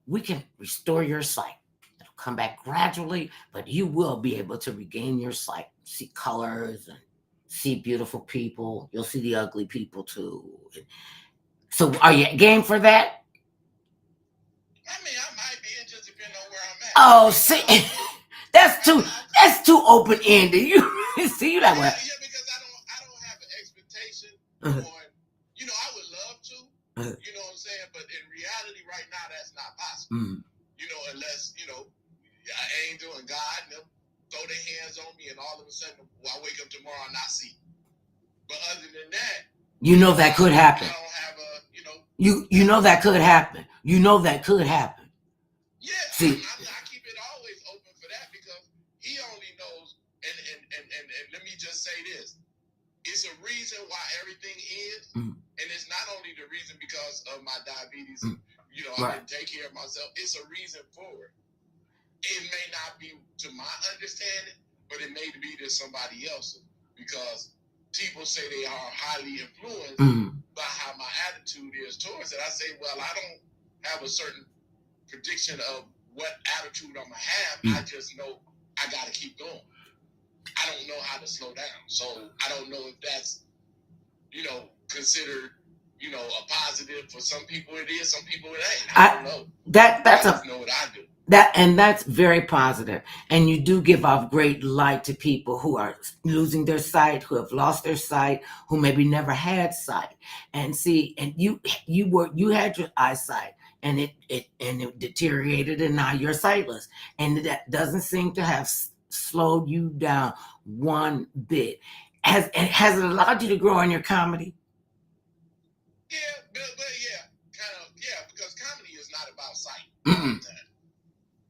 we can restore your sight. It'll come back gradually, but you will be able to regain your sight, see colors and see beautiful people. You'll see the ugly people too." So are you game for that? I mean, I might be interested depending on where I'm at. Oh, see, that's too open-ended. You see, you like what? Yeah, because I don't have an expectation on. I would love to. You know what I'm saying? But in reality, right now, that's not possible. Unless I angel and God and them throw their hands on me, and all of a sudden, I wake up tomorrow and I see. But other than that, that could happen. I don't have a, You know that could happen. That could happen. Yeah, see, I keep it always open for that, because he only knows. And let me just say this: it's a reason why everything is, and And it's not only the reason because of my diabetes, you know, I Right. didn't take care of myself. It's a reason for it. It may not be to my understanding, but it may be to somebody else's, because people say they are highly influenced by how my attitude is towards it. I say, well, I don't have a certain prediction of what attitude I'm gonna have. I just know I gotta keep going. I don't know how to slow down, so I don't know if that's, you know, considered, you know, a positive. For some people it is, some people it ain't. I don't know. That's I just know what I do. That's very positive. And you do give off great light to people who are losing their sight, who have lost their sight, who maybe never had sight. And see, and you had your eyesight, and it deteriorated, and now you're sightless. And that doesn't seem to have slowed you down one bit. Has it allowed you to grow in your comedy? Yeah, but yeah, kind of, yeah, because comedy is not about sight.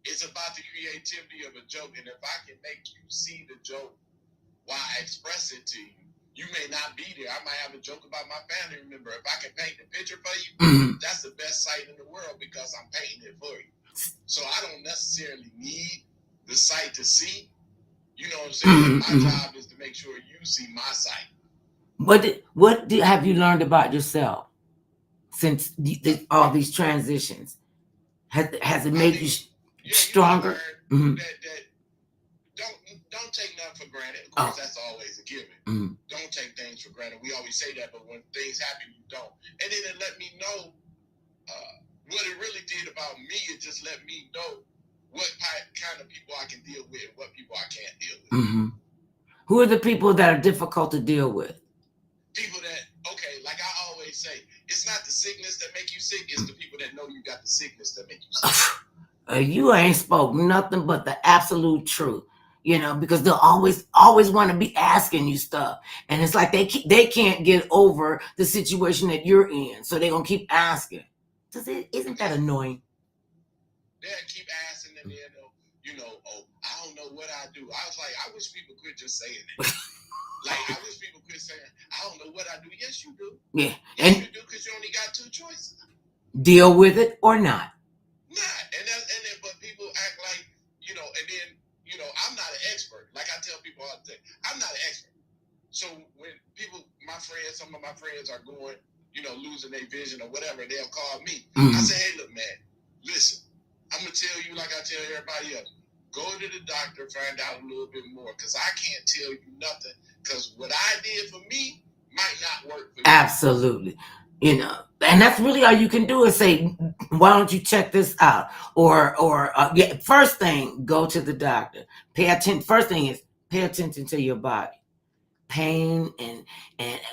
It's about the creativity of a joke, and if I can make you see the joke while I express it to you, you may not be there. I might have a joke about my family member. If I can paint the picture for you, that's the best sight in the world, because I'm painting it for you. So I don't necessarily need the sight to see. You know what I'm saying? My job is to make sure you see my sight. What have you learned about yourself since all these transitions? Has it made you stronger? That don't take nothing for granted. Of course, that's always a given. Don't take things for granted. We always say that, but when things happen, you don't. And then it let me know what it really did about me. It just let me know what kind of people I can deal with and what people I can't deal with. Who are the people that are difficult to deal with? People that, okay, like I always say, it's not the sickness that make you sick, it's the people that know you got the sickness that make you sick. You ain't spoke nothing but the absolute truth, you know, because they'll always want to be asking you stuff, and it's like they can't get over the situation that you're in, so they're gonna keep asking. Isn't that annoying? They'll keep asking, and then you know, oh, I don't know what I do. I was like, I wish people quit just saying it. Like, I wish people quit saying, I don't know what I do. Yes, you do. Yeah. Yes, you do, because you only got two choices. Deal with it or not. Not. And then, but people act like, you know, and then, you know, I'm not an expert. Like I tell people all the time, I'm not an expert. So when people, some of my friends are going, you know, losing their vision or whatever, they'll call me. I say, hey, look, man, listen, I'm going to tell you like I tell everybody else. Go to the doctor, find out a little bit more, because I can't tell you nothing, because what I did for me might not work for you. Absolutely. You know, and that's really all you can do is say, why don't you check this out? Or first thing, go to the doctor. Pay attention. First thing is pay attention to your body. Pain, and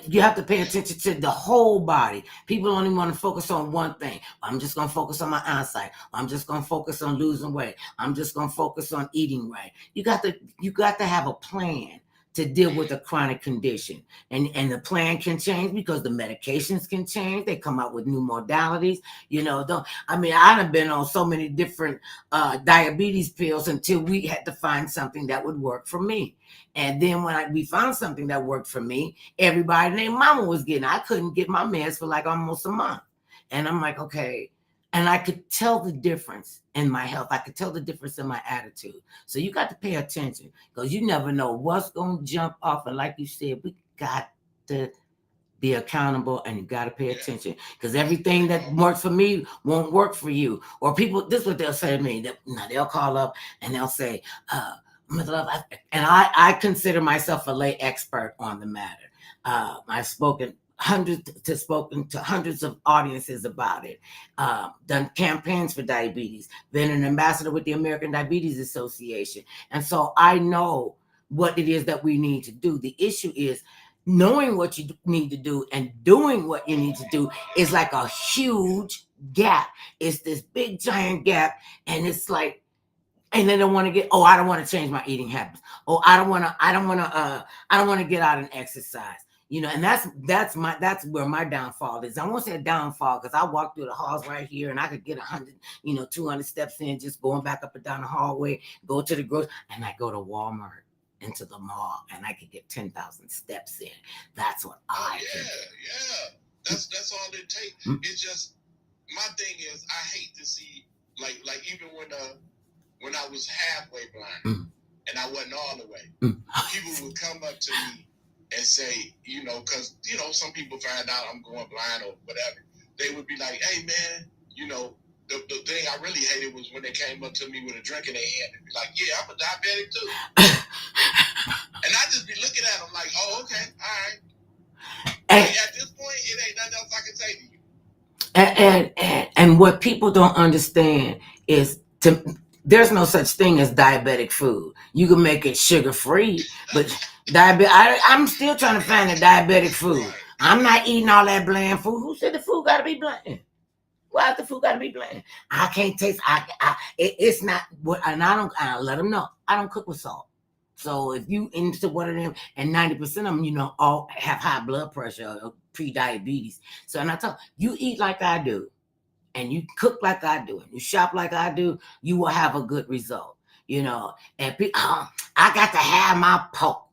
you have to pay attention to the whole body. People only want to focus on one thing. I'm just going to focus on my eyesight. I'm just going to focus on losing weight. I'm just going to focus on eating right. You got to have a plan to deal with a chronic condition, and the plan can change because the medications can change. They come out with new modalities. You know, I've been on so many different diabetes pills until we had to find something that would work for me. And then when we found something that worked for me, everybody named Mama was getting. I couldn't get my meds for like almost a month, and I'm like, okay. And I could tell the difference in my health. I could tell the difference in my attitude. So you got to pay attention, because you never know what's going to jump off. And like you said, we got to be accountable, and you got to pay attention, because everything that works for me won't work for you. Or people, this is what they'll say to me. They'll call up and they'll say, and I consider myself a lay expert on the matter. I've spoken to hundreds of audiences about it, done campaigns for diabetes, been an ambassador with the American Diabetes Association. And so I know what it is that we need to do. The issue is knowing what you need to do and doing what you need to do is like a huge gap. It's this big giant gap, and it's like, and they don't want to I don't want to change my eating habits. Oh, I don't want to get out and exercise. You know, and that's where my downfall is. I won't say a downfall, because I walk through the halls right here and I could get 100, 200 steps in, just going back up and down the hallway, go to the grocery, and I go to Walmart, into the mall, and I could get 10,000 steps in. That's what I can do. Yeah. That's all it takes. It's just, my thing is, I hate to see, like even when I was halfway blind and I wasn't all the way, people would come up to me and say, because some people find out I'm going blind or whatever. They would be like, "Hey man, the thing I really hated was when they came up to me with a drink in their hand and be like, "Yeah, I'm a diabetic too." And I just be looking at them like, "Oh, okay, all right." At this point, it ain't nothing else I can say to you. And what people don't understand is there's no such thing as diabetic food. You can make it sugar free, but I'm still trying to find the diabetic food. Right. I'm not eating all that bland food. Who said the food got to be bland? Why the food got to be bland? I can't taste. It's not. And I let them know I don't cook with salt. So if you into one of them, and 90% of them, all have high blood pressure or pre-diabetes. So, and I tell you eat like I do, and you cook like I do, and you shop like I do, you will have a good result. And I got to have my pork.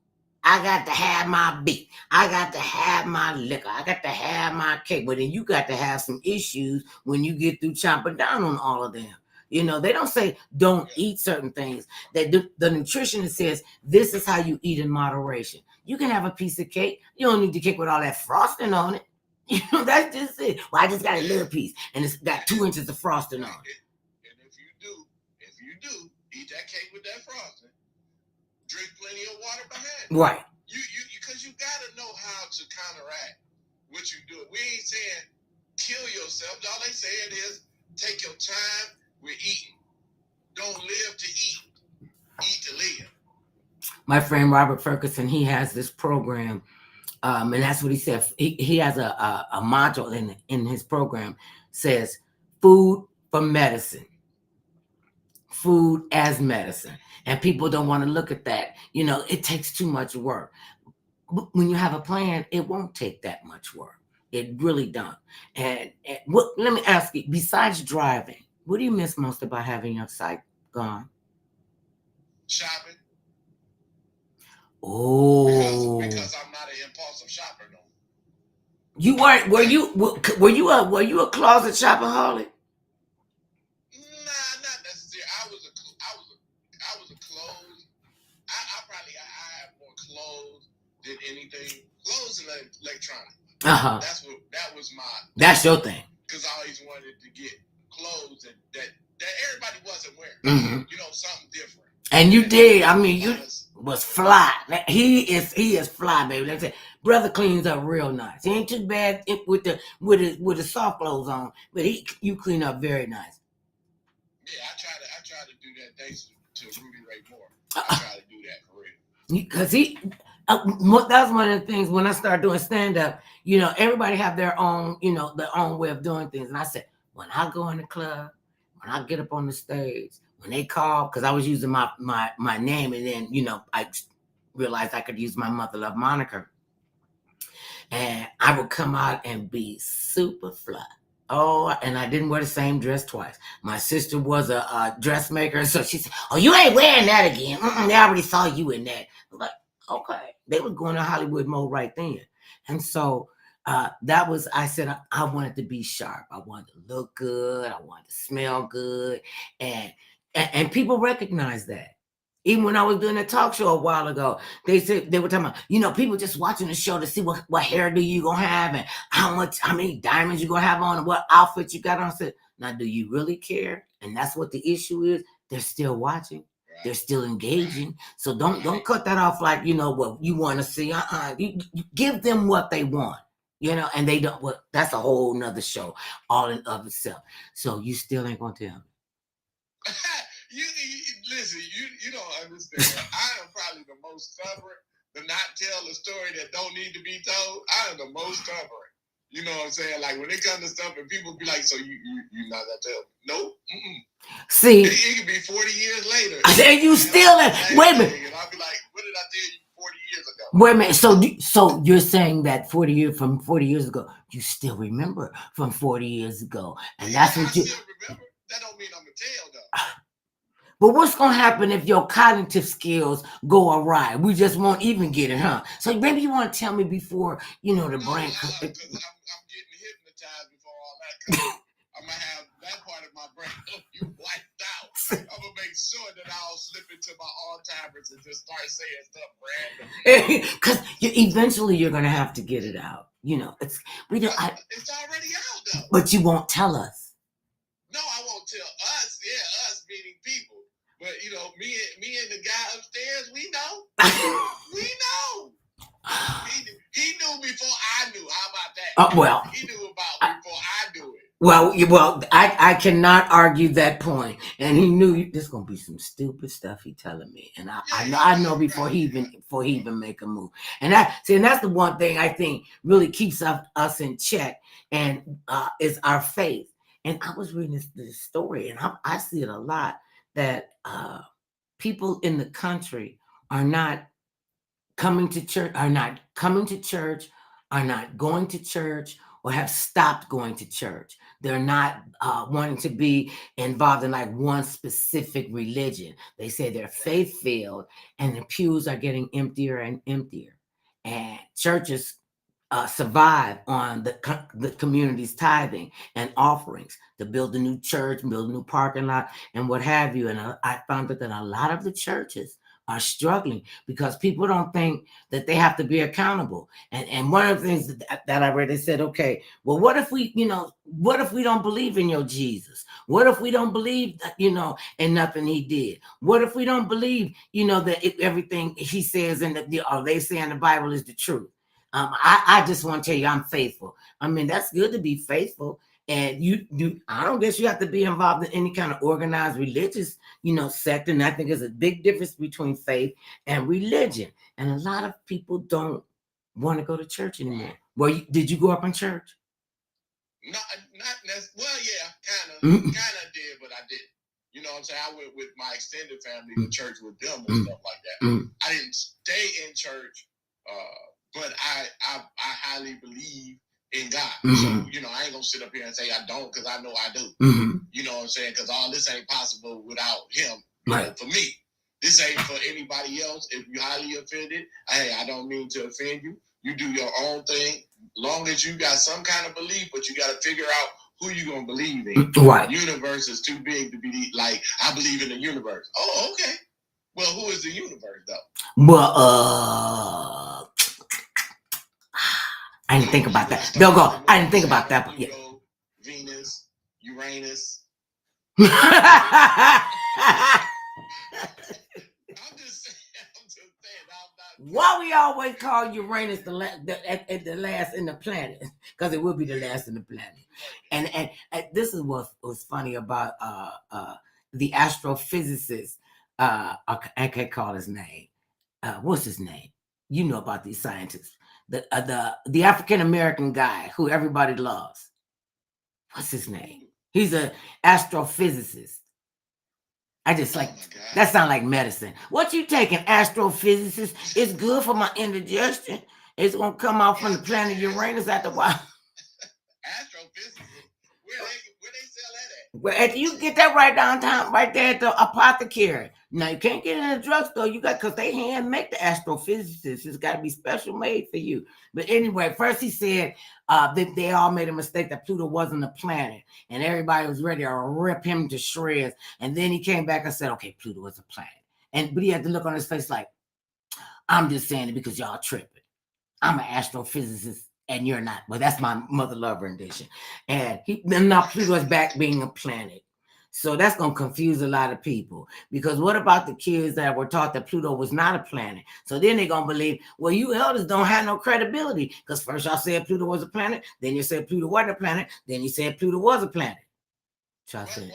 I got to have my beef. I got to have my liquor. I got to have my cake. But then you got to have some issues when you get through chomping down on all of them. They don't say don't eat certain things. The nutritionist says this is how you eat in moderation. You can have a piece of cake. You don't need the cake with all that frosting on it. That's just it. Well, I just got a little piece, and it's got 2 inches of frosting on it. And if you do eat that cake with that frosting, drink plenty of water behind it. Right. Because you gotta know how to counteract what you do. We ain't saying kill yourself. All they saying is take your time with eating. Don't live to eat. Eat to live. My friend Robert Ferguson, he has this program, and that's what he said. He has a module in his program, says food for medicine. Food as medicine. And people don't want to look at that. It takes too much work. When you have a plan, it won't take that much work. It really don't. And let me ask you, besides driving, what do you miss most about having your sight gone? Shopping. Oh. Because I'm not an impulsive shopper, no. You weren't? Were you a closet shopaholic? Nah, not necessarily. I was a clothes. I probably have more clothes than anything. Clothes and electronics. That was my. That's your thing. Because I always wanted to get clothes that everybody wasn't wearing. Mm-hmm. Something different. And you did. I mean, you was fly. He is fly, baby. Let's say, brother cleans up real nice. He ain't too bad with the soft clothes on, but you clean up very nice. Yeah, I try to do that thanks to Rudy Ray Moore. I try to do that for real. Because that's one of the things when I started doing stand up. Everybody have their own, their own way of doing things. And I said, when I go in the club, when I get up on the stage, when they call, because I was using my name, and then I realized I could use my Mother Love moniker, and I would come out and be super fly. Oh, and I didn't wear the same dress twice. My sister was a dressmaker, so she said, "Oh, you ain't wearing that again. They already saw you in that." I'm like, okay, they was going to Hollywood mode right then, and so that was. I said I wanted to be sharp. I wanted to look good. I wanted to smell good, and people recognize that. Even when I was doing a talk show a while ago, they said they were talking about, people just watching the show to see what hairdo you gonna have and how many diamonds you gonna have on and what outfit you got on. I said, now do you really care? And that's what the issue is. They're still watching. They're still engaging. So don't cut that off like what you want to see. You give them what they want. And they don't. Well, that's a whole nother show, all in of itself. So you still ain't gonna tell me. Listen, you don't understand. I am probably the most stubborn to not tell a story that don't need to be told. I am the most stubborn. You know what I'm saying? Like when it comes to stuff and people be like, so you not gonna tell me? Nope. See, it could be 40 years later. And you still wait a minute. And I'll be like, what did I tell you 40 years ago? Wait a minute. So you're saying that 40 years ago, you still remember from 40 years ago, and that's what I still remember. That don't mean I'm gonna tell though. But what's going to happen if your cognitive skills go awry? We just won't even get it, huh? So maybe you want to tell me before, the brain... Because I'm getting times before all that comes. I'm gonna have that part of my brain you wiped out. I'm gonna make sure that I don't slip into my Alzheimer's and just start saying stuff random. Because eventually you're gonna have to get it out. You know, it's already out though. But you won't tell us. No, I won't tell us. Yeah, us meaning people. But you know, me and the guy upstairs, we know. We know. He knew before I knew. How about that? Well, he knew about before I knew it. Well, I cannot argue that point. And he knew there's gonna be some stupid stuff he telling me, and I know before he even make a move. And that's the one thing I think really keeps us in check, and is our faith. And I was reading this story, and I see it a lot that people in the country are not coming to church, are not going to church, or have stopped going to church. They're not wanting to be involved in like one specific religion. They say they're faith-filled, and the pews are getting emptier and emptier. And churches survive on the community's tithing and offerings to build a new church, build a new parking lot, and what have you. And I found that a lot of the churches are struggling because people don't think that they have to be accountable. And one of the things that I read, they said, okay, well, what if we don't believe in your Jesus? What if we don't believe that, in nothing he did? What if we don't believe, that everything he says they say in the Bible is the truth? I just want to tell you, I'm faithful. I mean, that's good to be faithful. And I don't guess you have to be involved in any kind of organized religious, sector. And I think there's a big difference between faith and religion. And a lot of people don't want to go to church anymore. Well, did you grow up in church? Not necessarily. Well, yeah, kind of did, but I didn't. You know what I'm saying? I went with my extended family to church with them and stuff like that. I didn't stay in church, but I highly believe in God. So, I ain't gonna sit up here and say I don't, because I know I do. You know what I'm saying? Because all this ain't possible without him. Right. For me, this ain't for anybody else. If you're highly offended, hey, I don't mean to offend you. You do your own thing. Long as you got some kind of belief, but you got to figure out who you gonna believe in. Right. Universe is too big to be like, I believe in the universe. Oh, okay. Well, who is the universe though? Well, I didn't think about that. They'll go. I didn't think about that. But yeah. Venus, Uranus. I'm just saying. Why we always call Uranus the last in the planet? Because it will be the last in the planet. And this is what was funny about the astrophysicist. I can't call his name. What's his name? You know about these scientists. The African American guy who everybody loves. What's his name? He's an astrophysicist. I just that sounds like medicine. What you taking, astrophysicist? It's good for my indigestion. It's gonna come out from the planet Uranus after a while. Astrophysicist? Where they sell that at? Well, you get that right downtown, right there at the apothecary. Now you can't get it in the drugstore. Because they hand make the astrophysicists. It's got to be special made for you. But anyway, first he said that they all made a mistake that Pluto wasn't a planet, and everybody was ready to rip him to shreds. And then he came back and said, "Okay, Pluto was a planet." But he had to look on his face like, "I'm just saying it because y'all tripping. I'm an astrophysicist." And you're not. Well, that's my mother love rendition. And now Pluto's back being a planet. So that's going to confuse a lot of people. Because what about the kids that were taught that Pluto was not a planet? So then they're going to believe, well, you elders don't have no credibility. Because first y'all said Pluto was a planet. Then you said Pluto wasn't a planet. Then you said Pluto was a planet. Well, I thought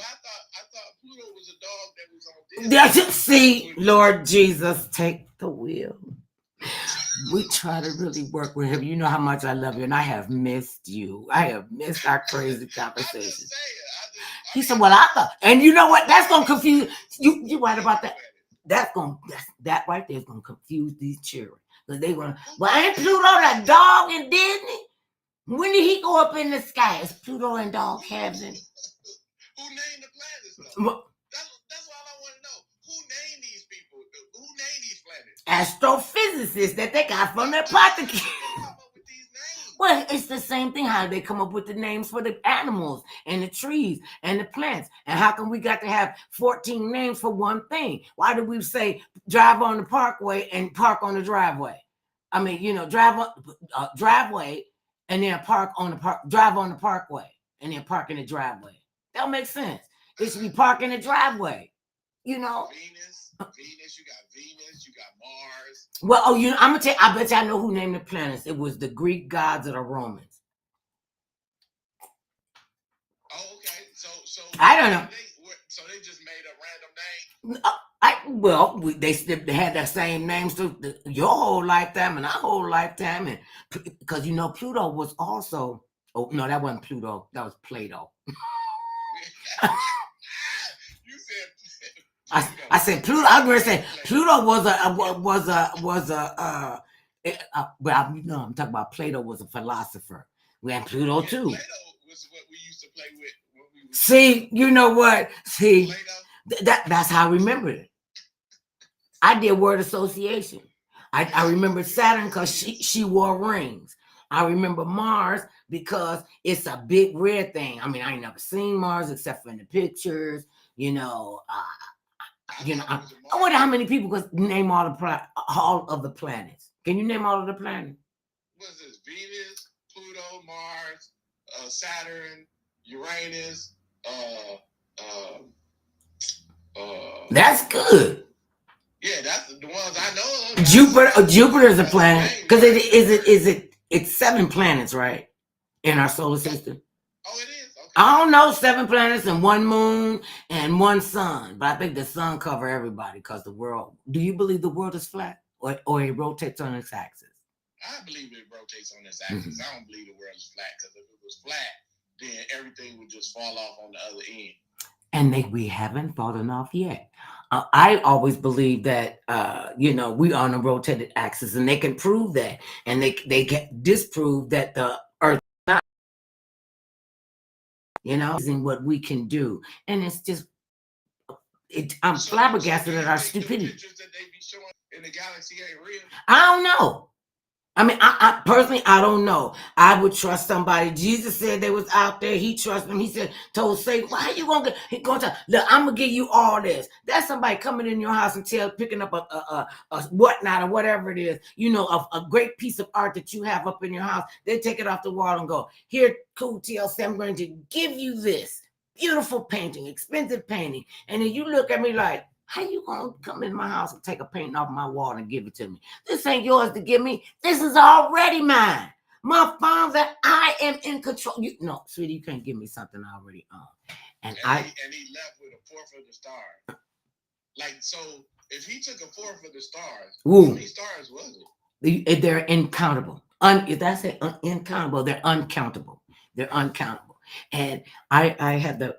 Pluto was a dog that was on Disney. See, Lord Jesus, take the wheel. We try to really work with him. You know how much I love you, and I have missed you. I have missed our crazy conversations. He said, "Well, I thought," and you know what? That's gonna confuse you. You're right about that. That right there is gonna confuse these children because they gonna. Well, ain't Pluto that dog in Disney? When did he go up in the sky? Is Pluto and dog heaven? Who named the planets? Though? That's all I want to know. Who named these people? Who named these planets? Astrophysicists that they got from their apothecary. Well, it's the same thing. How they come up with the names for the animals and the trees and the plants? And how come we got to have 14 names for one thing? Why do we say drive on the parkway and park on the driveway? I mean, drive on driveway and then drive on the parkway and then park in the driveway. That don't make sense. It should be park in the driveway. Venus, you got Venus, you got Mars. Well, I'm gonna tell you, I bet you I know who named the planets. It was the Greek gods of the Romans. Oh, okay. So I don't know. So they just made a random name. They had that same names through your whole lifetime and our whole lifetime, and because Pluto was also. Oh no, that wasn't Pluto. That was Plato. You said. I said Pluto. I was going to say Pluto but I'm talking about Plato was a philosopher. We had Pluto too. Plato was what we used to play with. See, you know what? See, that's how I remember it. I did word association. I remember Saturn because she wore rings. I remember Mars because it's a big red thing. I mean, I ain't never seen Mars except for in the pictures. I wonder how many people could name all of the planets. Can you name all of the planets? What's this? Venus, Pluto, Mars, Saturn, Uranus. That's good. Yeah, that's the ones I know. Jupiter is a planet because it's 7 planets, right, in our solar system. Oh, it is. Okay. I don't know, 7 planets and 1 moon and 1 sun, but I think the sun cover everybody because the world. Do you believe the world is flat or it rotates on its axis? I believe it rotates on its axis. Mm-hmm. I don't believe the world is flat because if it was flat, then everything would just fall off on the other end. And we haven't fallen off yet. I always believe that we are on a rotated axis, and they can prove that, and they can disprove that the Earth is not. Isn't what we can do, and it's just I'm flabbergasted at our stupidity. The pictures that they be showing in the galaxy ain't real. I don't know. I mean, I personally, I don't know. I would trust somebody. Jesus said they was out there. He trusted them. He said, told Satan, why you gonna get? He gonna tell, look, I'm gonna give you all this. That's somebody coming in your house and picking up a whatnot or whatever it is. A great piece of art that you have up in your house. They take it off the wall and go, here, cool TLC. I'm going to give you this beautiful painting, expensive painting, and then you look at me like, how you gonna come in my house and take a painting off my wall and give it to me? This ain't yours to give me. This is already mine. My Father, I am in control. Sweetie, you can't give me something I already own. And he left with a 4th of the stars. Like, so if he took a 4th of the stars, how many stars was it? They're incountable. If that's it, incountable, they're uncountable. They're uncountable. And I had the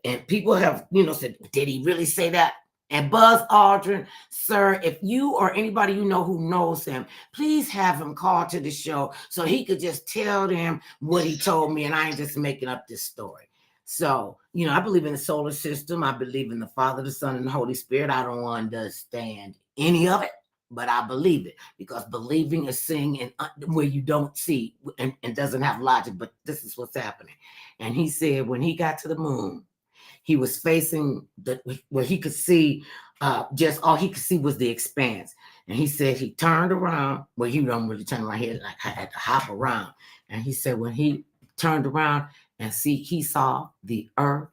and people have said, did he really say that? And Buzz Aldrin, sir, if you or anybody who knows him, please have him call to the show so he could just tell them what he told me, and I ain't just making up this story. So, I believe in the solar system. I believe in the Father, the Son, and the Holy Spirit. I don't understand any of it, but I believe it, because believing is seeing in where you don't see and doesn't have logic, but this is what's happening. And he said when he got to the moon, he was facing where he could see, just all he could see was the expanse. And he said he turned around. Well, he don't really turn around. He had to hop around. And he said when he turned around and he saw the earth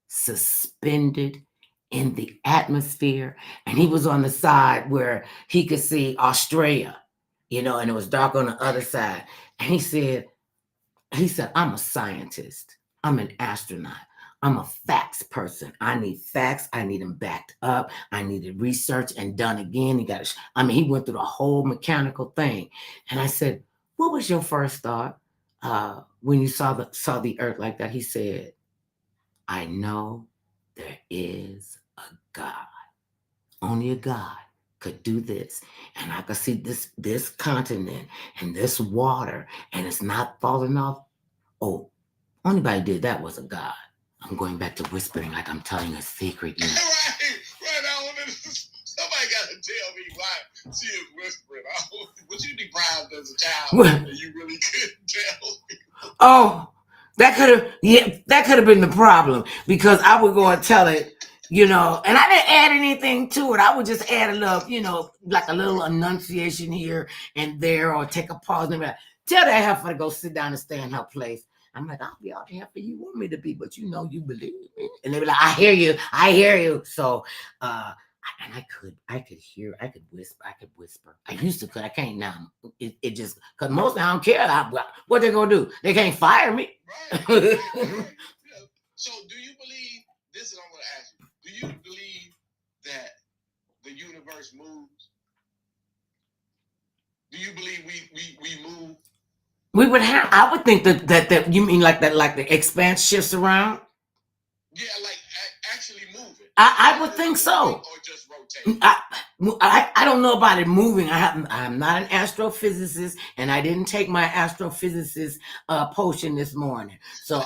suspended in the atmosphere. And he was on the side where he could see Australia, and it was dark on the other side. And he said, I'm a scientist. I'm an astronaut. I'm a facts person. I need facts. I need them backed up. I needed research and done again. He went through the whole mechanical thing. And I said, what was your first thought when you saw the earth like that? He said, I know there is a God. Only a God could do this. And I could see this continent and this water, and it's not falling off. Oh, only anybody did that was a God. I'm going back to whispering like I'm telling a secret. Right. Somebody got to tell me She is whispering. Was you deprived as a child Well, and you really couldn't tell? oh, that could have been the problem because I would go and tell it, and I didn't add anything to it. I would just add a little, like a little enunciation here and there, or take a pause and be like, tell that heifer to go sit down and stay in her place. I'm like, I'll be out here for you want me to be, but you believe me. And they be like, I hear you. So and I could whisper. I used to, cause I can't now. It just, cause mostly I don't care. What they gonna do? They can't fire me. Right. Yeah. So do you believe, this is what I'm gonna ask you, do you believe that the universe moves? Do you believe we move? I would think that you mean like the expanse shifts around. Yeah, like actually moving. I would think so. Or just rotating. I don't know about it moving. I'm not an astrophysicist, and I didn't take my astrophysicist potion this morning. So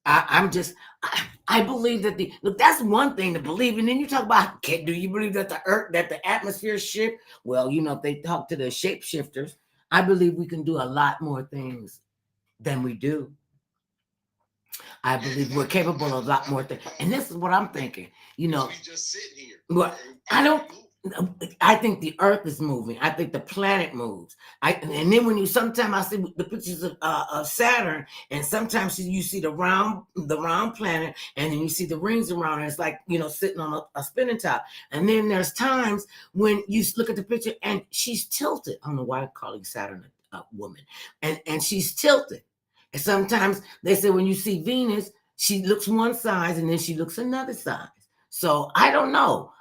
I believe that look, that's one thing to believe. And then you talk about, do you believe that the earth, that the atmosphere shift? Well, if they talk to the shapeshifters, I believe we can do a lot more things than we do. I believe we're capable of a lot more things. And this is what I'm thinking. We just sit here. Well, I think the earth is moving. I think the planet moves. And then when sometimes I see the pictures of Saturn, and sometimes you see the round planet, and then you see the rings around it. It's like, sitting on a spinning top. And then there's times when you look at the picture and she's tilted. I don't know why I'm calling Saturn a woman. And she's tilted. And sometimes they say when you see Venus, she looks one size and then she looks another size. So I don't know.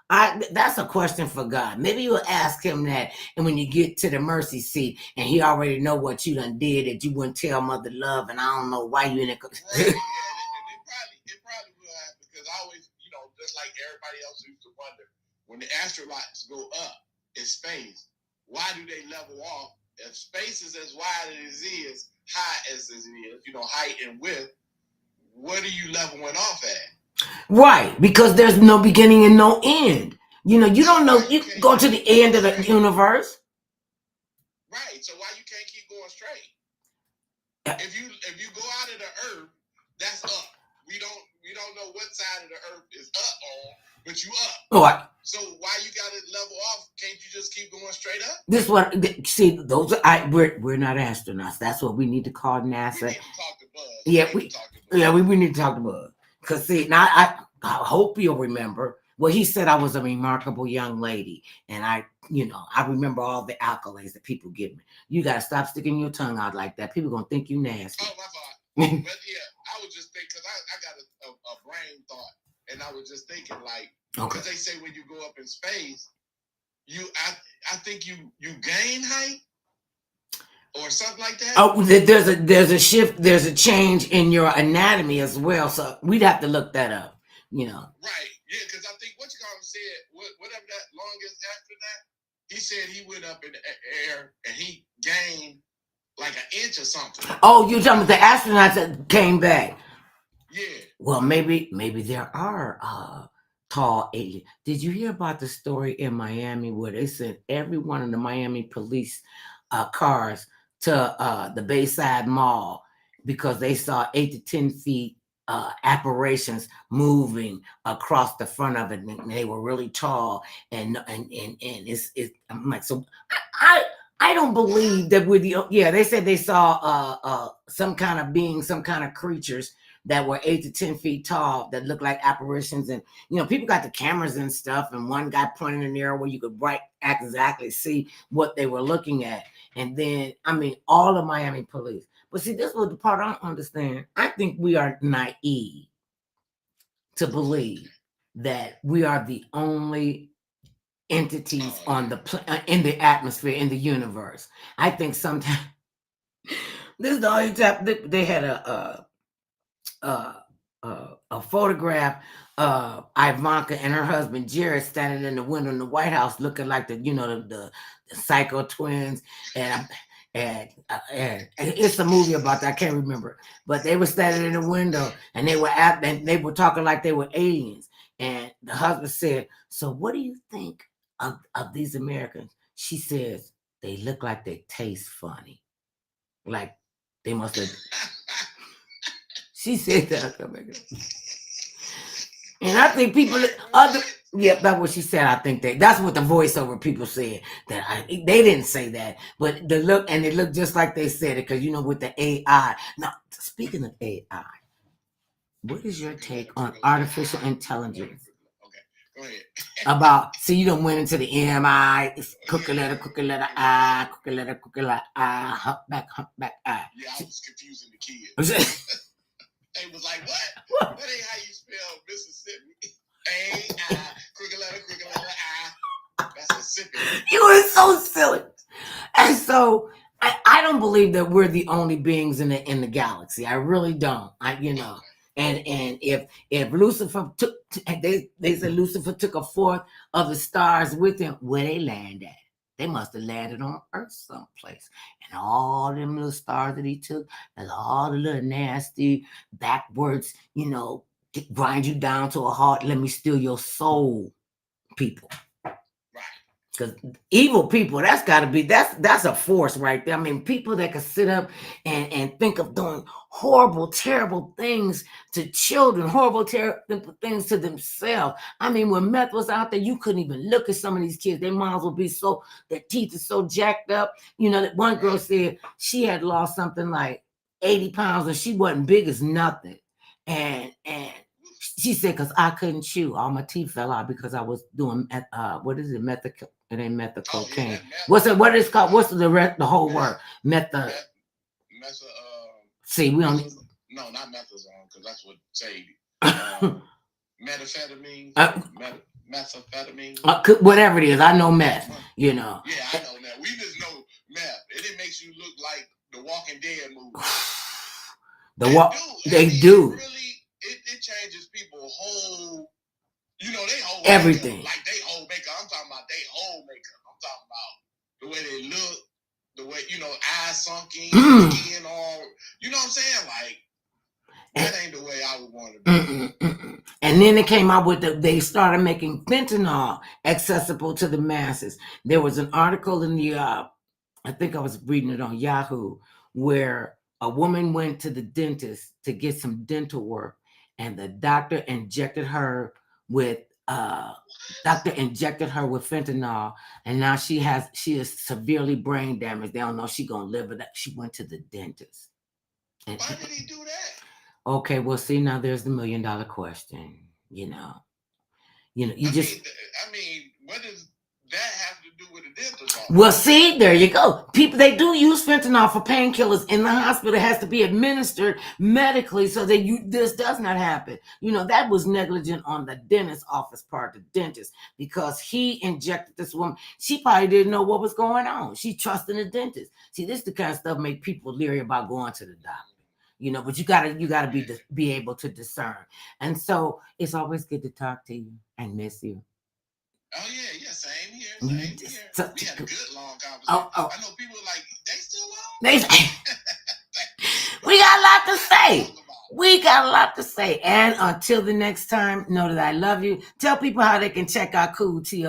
That's a question for God. Maybe you'll ask him that, and when you get to the mercy seat, and he already know what you done did that you wouldn't tell Mother Love, and I don't know why you in it. Right. Yeah, and it probably will happen, because I always, just like everybody else used to wonder, when the astronauts go up in space, why do they level off? If space is as wide as it is, high as it is, height and width, what are you leveling off at? Right, because there's no beginning and no end. You don't know. You go to the end of the universe. Right. So why you can't keep going straight? If you go out of the earth, that's up. We don't know what side of the earth is up on, but you up. What? So why you gotta level off? Can't you just keep going straight up? This what see those are we're not astronauts. That's what we need to call NASA. We need to talk to Buzz. Yeah, we need to talk to Buzz. Because see, now I hope you'll remember. Well, he said I was a remarkable young lady, and I remember all the accolades that people give me. You gotta stop sticking your tongue out like that. People gonna think you nasty. Oh, my fault. But yeah, I was just thinking, because I got a brain thought, and I was just thinking, like, because they say when you go up in space, I think you gain height or something like that. Oh, there's a shift, there's a change in your anatomy as well. So we'd have to look that up. Right. Yeah, because I think said, whatever that longest astronaut, he said he went up in the air and he gained like an inch or something. Oh, you're talking about the astronauts that came back? Yeah. Well, maybe there are tall aliens. Did you hear about the story in Miami where they sent every one of the Miami police cars to the Bayside Mall because they saw 8 to 10 feet apparitions moving across the front of it, and they were really tall, and it's I'm like, so I don't believe that they said they saw some kind of being, some kind of creatures that were 8 to 10 feet tall that looked like apparitions. And people got the cameras and stuff, and one guy pointing an arrow where you could exactly see what they were looking at. And then all of Miami police. But see, this was the part I don't understand. I think we are naive to believe that we are the only entities on in the atmosphere, in the universe. I think sometimes this is the only time they had a photograph of Ivanka and her husband Jared standing in the window in the White House, looking like the psycho twins, and it's a movie about that. I can't remember, but they were standing in the window and they were talking like they were aliens. And the husband said, "So what do you think of these Americans, she says they look like they taste funny. Like they must have. She said that. And I think people, yeah, that's what she said. I think that's what the voiceover people said. They didn't say that, but the look, and it looked just like they said it, because with the AI. Now, speaking of AI, what is your take on artificial intelligence? Okay, go ahead. About, see, you done went into the MI, crooked letter, I, crooked letter, I, humpback, I. Yeah, I was confusing the kids. They was like, what? That ain't how you spell Mississippi. A-I, crooked letter, I. That's Mississippi. You were so silly. And so I don't believe that we're the only beings in the galaxy. I really don't. And if Lucifer took, they said Lucifer took a fourth of the stars with him, where they land at? They must have landed on Earth someplace. And all them little stars that he took, and all the little nasty backwards, grind you down to a heart, let me steal your soul, people. Because evil people, that's got to be, that's a force right there. I mean, people that can sit up and think of doing horrible, terrible things to children, horrible, terrible things to themselves. I mean, when meth was out there, you couldn't even look at some of these kids. Their moms would be their teeth are so jacked up. That one girl said she had lost something like 80 pounds and she wasn't big as nothing. And she said, because I couldn't chew. All my teeth fell out because I was doing, what is it? It ain't method cocaine. What's it? What is it called? What's the whole word? See, we don't. No, not methazone, because that's what saved methamphetamine. Methamphetamine. Whatever it is, I know meth. Yeah, I know meth. We just know meth. It makes you look like the Walking Dead movie. They do. Really, it changes people's whole. They whole everything. Makeup, like they whole makeup. I'm talking about they whole makeup. I'm talking about the way they look, the way eyes sunken, skin all. You know what I'm saying? Like that ain't the way I would want to be. And then they came out with they started making fentanyl accessible to the masses. There was an article in the I think I was reading it on Yahoo, where a woman went to the dentist to get some dental work, and the doctor injected her with fentanyl, and now she is severely brain damaged. They don't know she's gonna live with that. She went to the dentist. Why did he do that? Okay, well, see, now there's the $1 million question. I mean, what does that have to do with the dental office? Well, see, there you go. People, they do use fentanyl for painkillers in the hospital. It has to be administered medically so that this does not happen. That was negligent on the dentist's office part, the dentist, because he injected this woman. She probably didn't know what was going on. She trusted the dentist. See, this is the kind of stuff make people leery about going to the doctor. But you gotta be able to discern. And so it's always good to talk to you and miss you. Oh yeah, same here. We had a good long conversation. I know people are like, they still on? We got a lot to say. We got a lot to say. And until the next time, know that I love you. Tell people how they can check out Cool TLC. You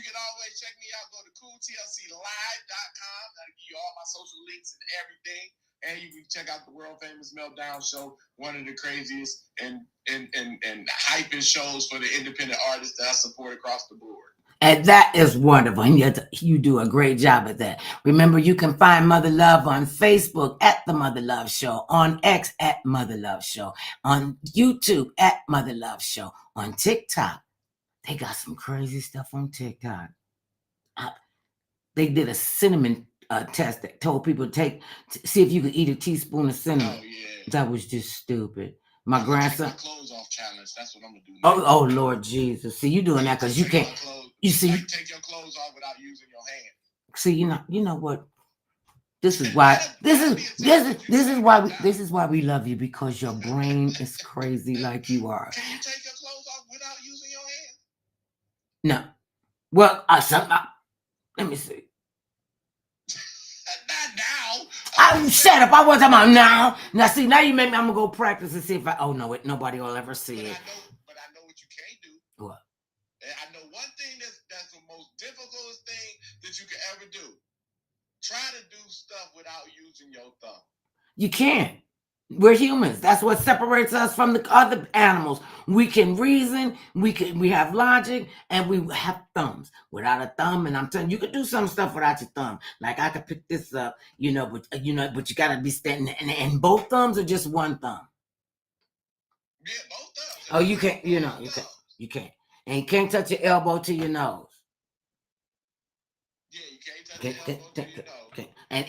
can always check me out. Go to cooltlclive.com. That'll give you all my social links and everything. And you can check out the world famous Meltdown Show, one of the craziest and hypest shows for the independent artists that I support across the board. And that is wonderful. And you do a great job at that. Remember, you can find Mother Love on Facebook at The Mother Love Show, on X at Mother Love Show, on YouTube at Mother Love Show, on TikTok. They got some crazy stuff on TikTok. They did a cinnamon test that told people to see if you could eat a teaspoon of cinnamon. Oh, yeah. That was just stupid. My grandson. Take my clothes off challenge. That's what I'm gonna do. Oh Lord Jesus! See, you doing that because you can't. You see, take your clothes off without using your hand. See, you know what? This is why. This is why we love you, because your brain is crazy like you are. Can you take your clothes off without using your hand? No. Well, let me see. Not now. Shut up. I wasn't talking about now. Now, see, now you make me, I'm going to go practice and see if nobody will ever see it. But I know what you can't do. What? I know one thing that's that you can ever do. Try to do stuff without using your thumb. You can't. We're humans. That's what separates us from the other animals. We can reason, we have logic, and we have thumbs. Without a thumb, and I'm telling you, can do some stuff without your thumb. Like I could pick this up, but you gotta be standing, and both thumbs or just one thumb. Yeah, both thumbs. Oh, you can't. You can't, and you can't touch your elbow to your nose. Yeah, you can't touch your elbow to your nose. Okay. And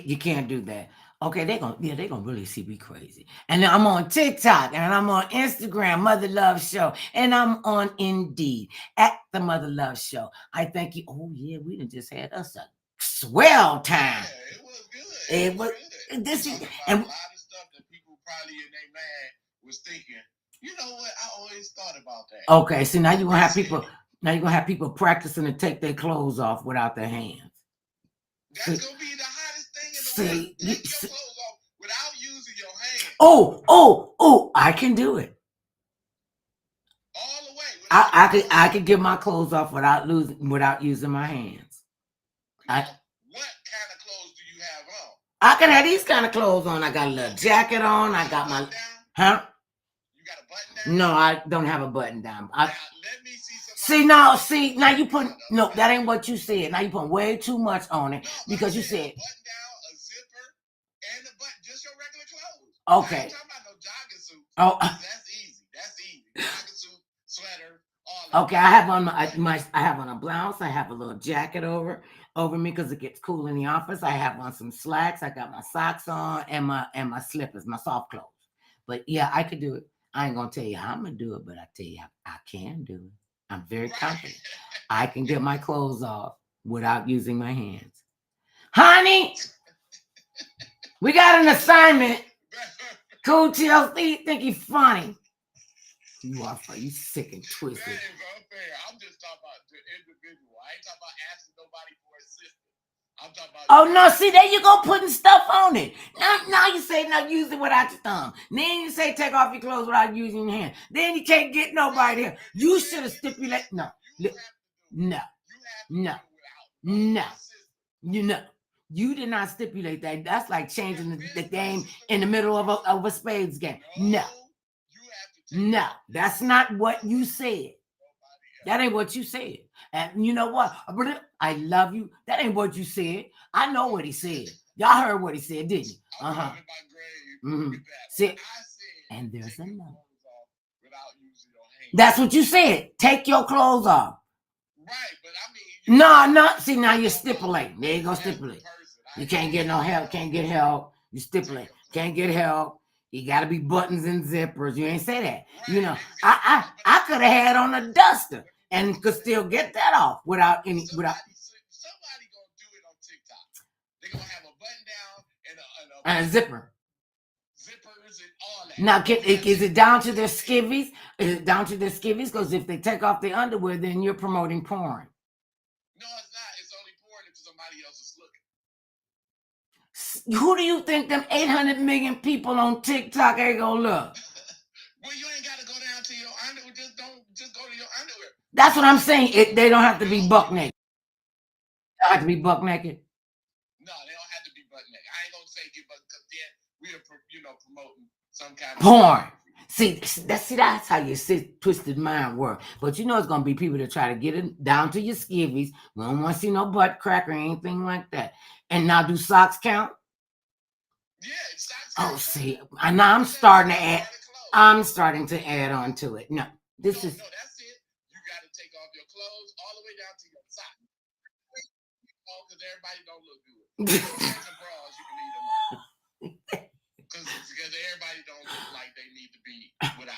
you can't do that. Okay, they're gonna really see me crazy. And then I'm on TikTok and I'm on Instagram, Mother Love Show, and I'm on Indeed at the Mother Love Show. I thank you. Oh yeah, we done just had us a swell time. Yeah, it was good. It was good. This is and a lot of stuff that people probably in their mind was thinking. You know what? I always thought about that. Okay, so now you're gonna have people. Now you're gonna have people practicing to take their clothes off without their hands. That's gonna be the hottest thing in the world. Take your clothes off without using your hands. Oh! I can do it. All the way. I could get my clothes off without using my hands. What kind of clothes do you have on? I can have these kind of clothes on. I got a little jacket on. I got my You got a button down? No, I don't have a button down. Now, let me see somebody. Now you put no. That ain't what you said. Now you put way too much on it because you said a button down, a zipper, and a button. Just your regular clothes. Okay. I ain't talking about no jogging suit. Oh, that's easy. Jogging suit, sweater, all that. Okay, I have on I have on a blouse. I have a little jacket over me because it gets cool in the office. I have on some slacks. I got my socks on and my slippers, my soft clothes. But yeah, I could do it. I ain't gonna tell you how I'm gonna do it, but I tell you I can do it. I'm very confident. I can get my clothes off without using my hands. Honey, we got an assignment. Cool TLC, think you funny. You are funny. You sick and twisted. That is unfair. I'm just talking about the individual. I ain't talking about asking nobody for assistance. I'm talking about. Oh no! See, there you go, putting stuff on it. Now you say now use it without your thumb. Then you say take off your clothes without using your hand. Then you can't get nobody here. You should have stipulated. No. You did not stipulate that. That's like changing the game in the middle of a spades game. No, that's not what you said. That ain't what you said. And you know what? I love you. That ain't what you said. I know what he said. Y'all heard what he said, didn't you? See, and there's another. That's what you said. Take your clothes off. Right, but I mean. No. See, now you're stipulating. There you go, stipulate. You can't get no help. Can't get help. You stipulate. Can't get help. You got to be buttons and zippers. You ain't say that. You know, I could have had on a duster and could still get that off without any. Somebody gonna do it on TikTok. They're gonna have a button down and a zipper. Zippers and all that. Now, is it down to their skivvies? Is it down to their skivvies? Because if they take off their underwear, then you're promoting porn. No, it's not. It's only porn if somebody else is looking. Who do you think them 800 million people on TikTok ain't gonna look? Well, you ain't got to go down to your underwear. Just go to your underwear. That's what I'm saying. They don't have to be buck naked. They don't have to be buck naked. No, they don't have to be buck naked. I ain't gonna say get buck because then we are promoting some kind of porn. That's how your twisted mind works. But you know it's gonna be people that try to get it down to your skivvies. We don't want to see no butt crack or anything like that. And now, do socks count? Yeah, socks count. Oh, see, and now I'm starting to add on to it. No, this is. No, that's it. You got to take off your clothes all the way down to your socks. Because everybody don't look good. Some bras, you can leave them on. Because everybody don't look like they need to be without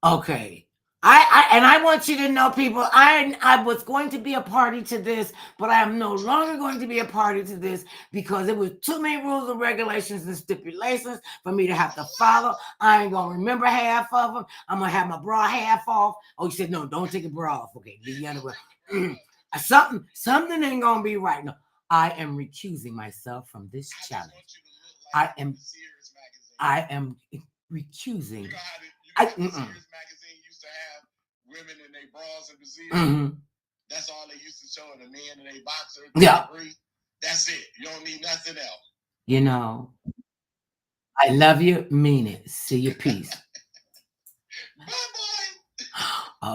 them. Okay. I want you to know, people, I was going to be a party to this, but I am no longer going to be a party to this because it was too many rules and regulations and stipulations for me to have to follow. I ain't going to remember half of them. I'm going to have my bra half off. Oh, you said, no, don't take a bra off. Okay, leave your underwear. Something ain't going to be right. No, I am recusing myself from this challenge. I am recusing. You know how the Sears magazine used to have women in their bras and brassiere? Mm-hmm. that's all they used to show in a man and a boxer. Yeah. That's it. You don't need nothing else. You know, I love you. Mean it. See you. Peace. Bye-bye.